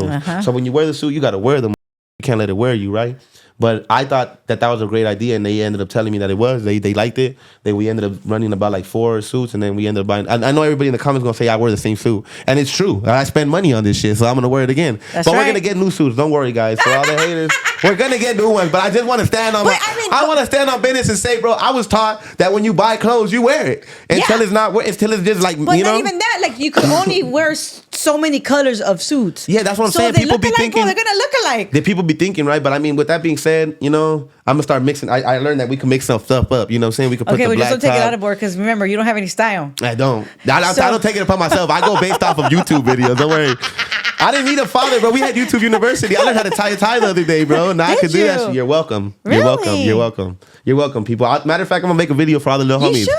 [SPEAKER 2] So when you wear the suit, you got to wear them. You can't let it wear you, right? But I thought that was a great idea, and they ended up telling me that it was. They liked it. We ended up running about like 4 suits, and then we ended up buying. I know everybody in the comments gonna say I wear the same suit, and it's true. I spend money on this shit, so I'm gonna wear it again. But we're gonna get new suits. Don't worry, guys. For all the haters, we're gonna get new ones. But I just want to stand on. I want to stand on business and say, bro, I was taught that when you buy clothes, you wear it until it's not. Until it's just like
[SPEAKER 1] but
[SPEAKER 2] you know.
[SPEAKER 1] Not even that. Like you could only wear so many colors of suits.
[SPEAKER 2] Yeah, that's what I'm saying.
[SPEAKER 1] They
[SPEAKER 2] people
[SPEAKER 1] look
[SPEAKER 2] be
[SPEAKER 1] alike,
[SPEAKER 2] thinking
[SPEAKER 1] they're gonna look alike.
[SPEAKER 2] The people be thinking, right? But I mean, with that being said, you know, I'm gonna start mixing. I learned that we can mix some stuff up. You know what I'm saying? We can put the black
[SPEAKER 1] just don't take it
[SPEAKER 2] top.
[SPEAKER 1] out of board because remember, you don't have any style.
[SPEAKER 2] I don't. I don't take it upon myself. I go based off of YouTube videos. Don't worry. I didn't need a father, bro. We had YouTube University. I learned how to tie a tie the other day, bro. Now I can do that shit. You're welcome.
[SPEAKER 1] Really?
[SPEAKER 2] You're welcome, people. Matter of fact, I'm gonna make a video for all the little homies.
[SPEAKER 1] You should.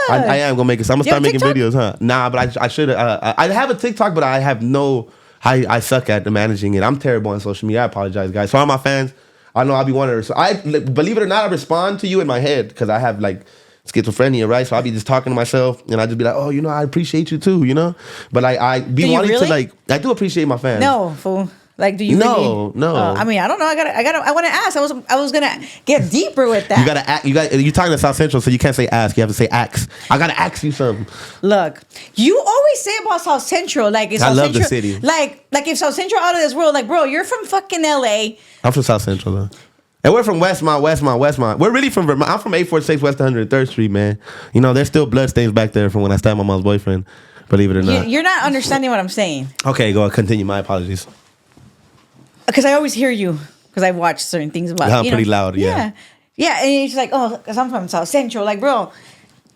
[SPEAKER 2] I am gonna make it. So I'm gonna start making videos, huh? Nah, but I should. I have a TikTok, but I have no. I suck at managing it. I'm terrible on social media. I apologize, guys. So all my fans, I know I'll be one of them. So I believe it or not, I respond to you in my head because I have like schizophrenia, right? So I'll be just talking to myself, and I just be like, oh, you know, I appreciate you too, you know. But like I be wanting to like, I do appreciate my fans.
[SPEAKER 1] No, fool. Like, do you?
[SPEAKER 2] No.
[SPEAKER 1] I mean, I don't know. I want to ask. I was gonna get deeper with that.
[SPEAKER 2] You gotta ask. You're talking to South Central, so you can't say ask. You have to say ask. I gotta ask you something.
[SPEAKER 1] Look, you always say about South Central, like
[SPEAKER 2] I love the city.
[SPEAKER 1] Like if South Central out of this world, like, bro, you're from fucking LA.
[SPEAKER 2] I'm from South Central though. And we're from Westmont. We're really from Vermont. I'm from 846 West 103rd Street, man. You know, there's still bloodstains back there from when I stabbed my mom's boyfriend. Believe it or not.
[SPEAKER 1] You're not understanding what I'm saying.
[SPEAKER 2] Okay, go on. Continue. My apologies.
[SPEAKER 1] Because I always hear you. Because I've watched certain things about
[SPEAKER 2] I'm pretty loud, yeah.
[SPEAKER 1] Yeah, and it's like, oh, because I'm from South Central. Like, bro.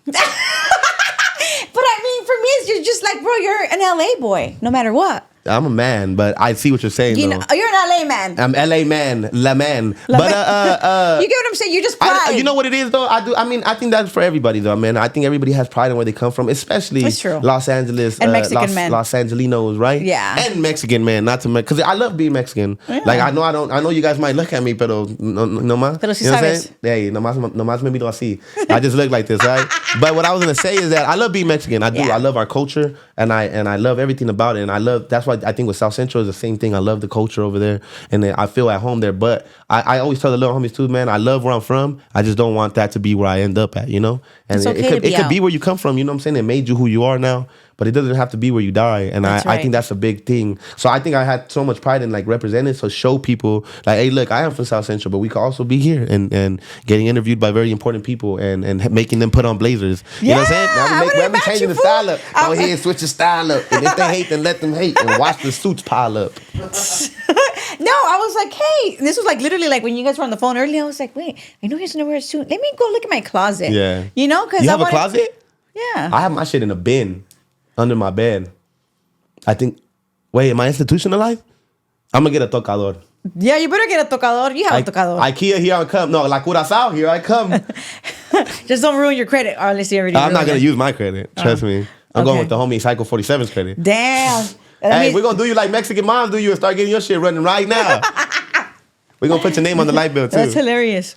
[SPEAKER 1] But I mean, for me, it's just like, bro, you're an LA boy, no matter what.
[SPEAKER 2] I'm a man, but I see what you're saying,
[SPEAKER 1] you're an LA man.
[SPEAKER 2] I'm LA man, la man.
[SPEAKER 1] You get what I'm saying? You just pride.
[SPEAKER 2] You know what it is, though? I think that's for everybody, though, man. I think everybody has pride in where they come from, especially Los Angeles.
[SPEAKER 1] And Mexican men.
[SPEAKER 2] Los Angelinos, right?
[SPEAKER 1] Yeah.
[SPEAKER 2] And Mexican men, not to because I love being Mexican. Yeah. Like, I know you guys might look at me, pero no más.
[SPEAKER 1] Pero si
[SPEAKER 2] you know
[SPEAKER 1] sabes.
[SPEAKER 2] What I'm saying? Hey, nomás me miro así. I just look like this, right? But what I was going to say is that I love being Mexican. I do. Yeah. I love our culture, and I love everything about it. And that's why I think with South Central is the same thing. I love the culture over there, and I feel at home there. But I always tell the little homies too, man, I love where I'm from. I just don't want that to be where I end up at, you know? And
[SPEAKER 1] it's okay
[SPEAKER 2] it could be where you come from, you know what I'm saying? It made you who you are now, but it doesn't have to be where you die. And I think that's a big thing. So I think I had so much pride in like representing, so show people like, hey, look, I am from South Central, but we could also be here and getting interviewed by very important people and making them put on blazers. You know what I'm saying? Now we changing the style up. Go ahead and switch the style up. And if they hate, then let them hate and watch the suits pile up.
[SPEAKER 1] No, I was like, hey, this was like literally like when you guys were on the phone earlier. I was like, wait, I know he's gonna wear a suit. Let me go look at my closet.
[SPEAKER 2] Yeah,
[SPEAKER 1] you know, because
[SPEAKER 2] you have a closet.
[SPEAKER 1] Yeah,
[SPEAKER 2] I have my shit in a bin under my bed. I think. Wait, am I institutionalized? I'm gonna get a tocador.
[SPEAKER 1] Yeah, you better get a tocador. You have a tocador.
[SPEAKER 2] IKEA, here I come. No, La Curacao, here I come.
[SPEAKER 1] Just don't ruin your credit, or unless you already.
[SPEAKER 2] I'm not gonna use my credit. Trust me. I'm going with the homie Psycho 47's credit.
[SPEAKER 1] Damn.
[SPEAKER 2] Hey, we're going to do you like Mexican moms do you and start getting your shit running right now. We're going to put your name on the light bill, too.
[SPEAKER 1] That's hilarious.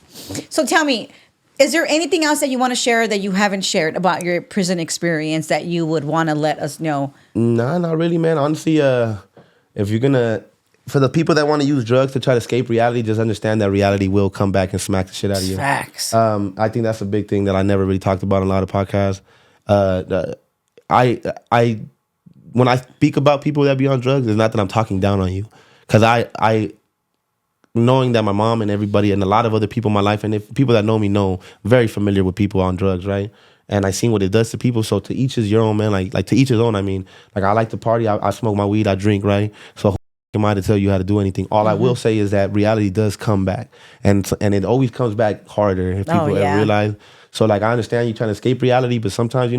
[SPEAKER 1] So tell me, is there anything else that you want to share that you haven't shared about your prison experience that you would want to let us know?
[SPEAKER 2] Nah, not really, man. Honestly, if you're going to... For the people that want to use drugs to try to escape reality, just understand that reality will come back and smack the shit out of you.
[SPEAKER 1] Facts.
[SPEAKER 2] I think that's a big thing that I never really talked about in a lot of podcasts. When I speak about people that be on drugs, it's not that I'm talking down on you. Because I knowing that my mom and everybody and a lot of other people in my life, and if people that know me know, very familiar with people on drugs, right? And I seen what it does to people. So to each is your own, man. Like to each his own. I mean, like I like to party. I smoke my weed. I drink, right? So am I to tell you how to do anything? All I will say is that reality does come back, and it always comes back harder if people ever realize. So like I understand you trying to escape reality, but sometimes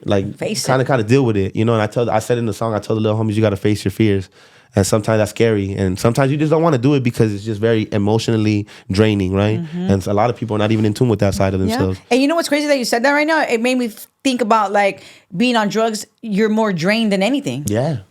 [SPEAKER 2] like kind of deal with it, And I said in the song, I tell the little homies, you got to face your fears, and sometimes that's scary, and sometimes you just don't want to do it because it's just very emotionally draining, right? And so a lot of people are not even in tune with that side of themselves.
[SPEAKER 1] And you know what's crazy that you said that right now? It made me think about like being on drugs. You're more drained than anything.
[SPEAKER 2] Yeah.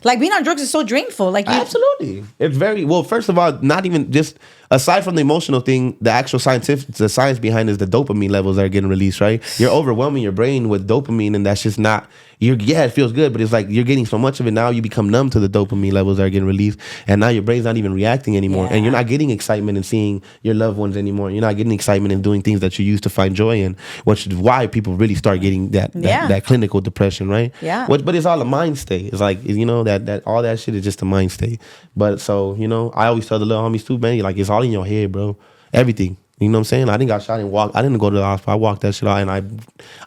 [SPEAKER 1] Like being on drugs is so drainful. Like
[SPEAKER 2] absolutely. It's very well, first of all, not even just aside from the emotional thing, the actual the science behind is the dopamine levels that are getting released, right? You're overwhelming your brain with dopamine, and that's just not it feels good, but it's like you're getting so much of it now you become numb to the dopamine levels that are getting released, and now your brain's not even reacting anymore. And you're not getting excitement in seeing your loved ones anymore. You're not getting excitement in doing things that you used to find joy in, which is why people really start getting that clinical depression, right? But it's all a mind state. It's like, that all that shit is just a mind state. But so, I always tell the little homies too, man, like it's all in your head, bro. Everything. You know what I'm saying? I didn't got shot and walked. I didn't go to the hospital. I walked that shit out, and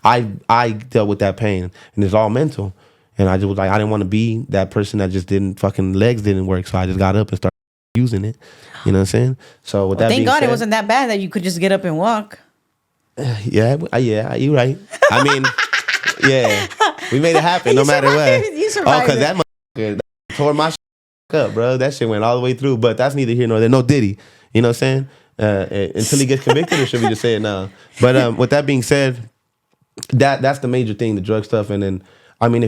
[SPEAKER 2] I dealt with that pain, and it's all mental. And I just was like, I didn't want to be that person that just legs didn't work, so I just got up and started using it. You know what I'm saying? So with that being
[SPEAKER 1] thank God
[SPEAKER 2] said,
[SPEAKER 1] it wasn't that bad that you could just get up and walk.
[SPEAKER 2] Yeah, you're right. I mean, yeah, we made it happen no matter what.
[SPEAKER 1] You survived.
[SPEAKER 2] Because that motherfucker tore my up, bro. That shit went all the way through. But that's neither here nor there. No Diddy. You know what I'm saying? Until he gets convicted, or should we just say it now? But with that being said, that's the major thing, the drug stuff. And then, I mean,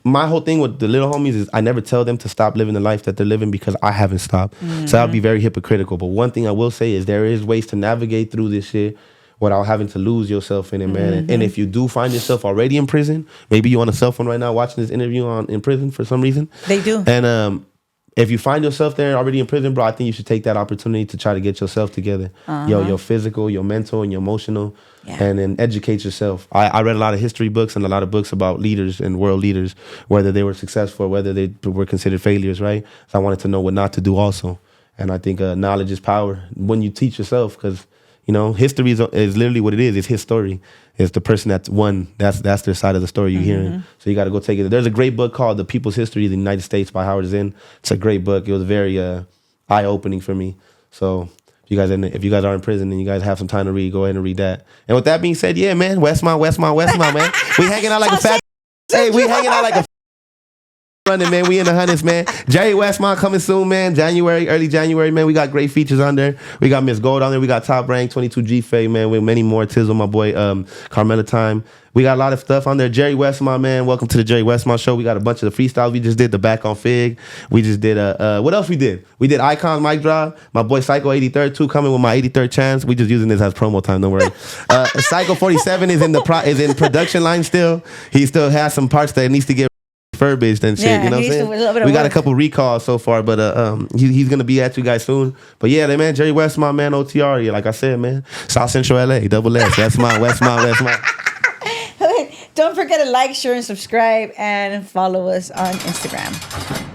[SPEAKER 2] my whole thing with the little homies is I never tell them to stop living the life that they're living because I haven't stopped. So I'll be very hypocritical. But one thing I will say is there is ways to navigate through this shit without having to lose yourself in it, man. And if you do find yourself already in prison, maybe you're on a cell phone right now watching this interview in prison for some reason.
[SPEAKER 1] They do.
[SPEAKER 2] And if you find yourself there already in prison, bro, I think you should take that opportunity to try to get yourself together. Your physical, your mental, and your emotional, and then educate yourself. I read a lot of history books and a lot of books about leaders and world leaders, whether they were successful or whether they were considered failures, right? So I wanted to know what not to do also. And I think knowledge is power. When you teach yourself, because history is literally what it is. It's his story. It's the person that's won. That's their side of the story you're hearing. So you got to go take it. There's a great book called The People's History of the United States by Howard Zinn. It's a great book. It was very eye-opening for me. So if you guys are in prison and you guys have some time to read, go ahead and read that. And with that being said, yeah, man, Wessmont, man. We hanging out like a fat. Hey, we hanging out like a running, man. We in the hundreds, man. Jerry Wessmont coming soon, man. Early January, man. We got great features on there. We got Miss Gold on there. We got Top Rank, 22G Faye, man. With many more. Tizzle, my boy, Carmela Time. We got a lot of stuff on there. Jerry Wessmont, man. Welcome to the Jerry Wessmont Show. We got a bunch of the freestyles we just did. The Back on Fig. We just did what else we did? We did Icons Mic Drop. My boy Psycho 83rd too coming with my 83rd chance. We just using this as promo time. Don't worry. Psycho 47 is in production line still. He still has some parts that needs to get refurbished and shit, you know what I'm saying? We got a couple recalls so far, but he's gonna be at you guys soon. But yeah, man, Jerry Wessmont, man, OTR. Yeah, like I said, man, South Central LA, double S, Wessmont.
[SPEAKER 1] Don't forget to like, share, and subscribe, and follow us on Instagram.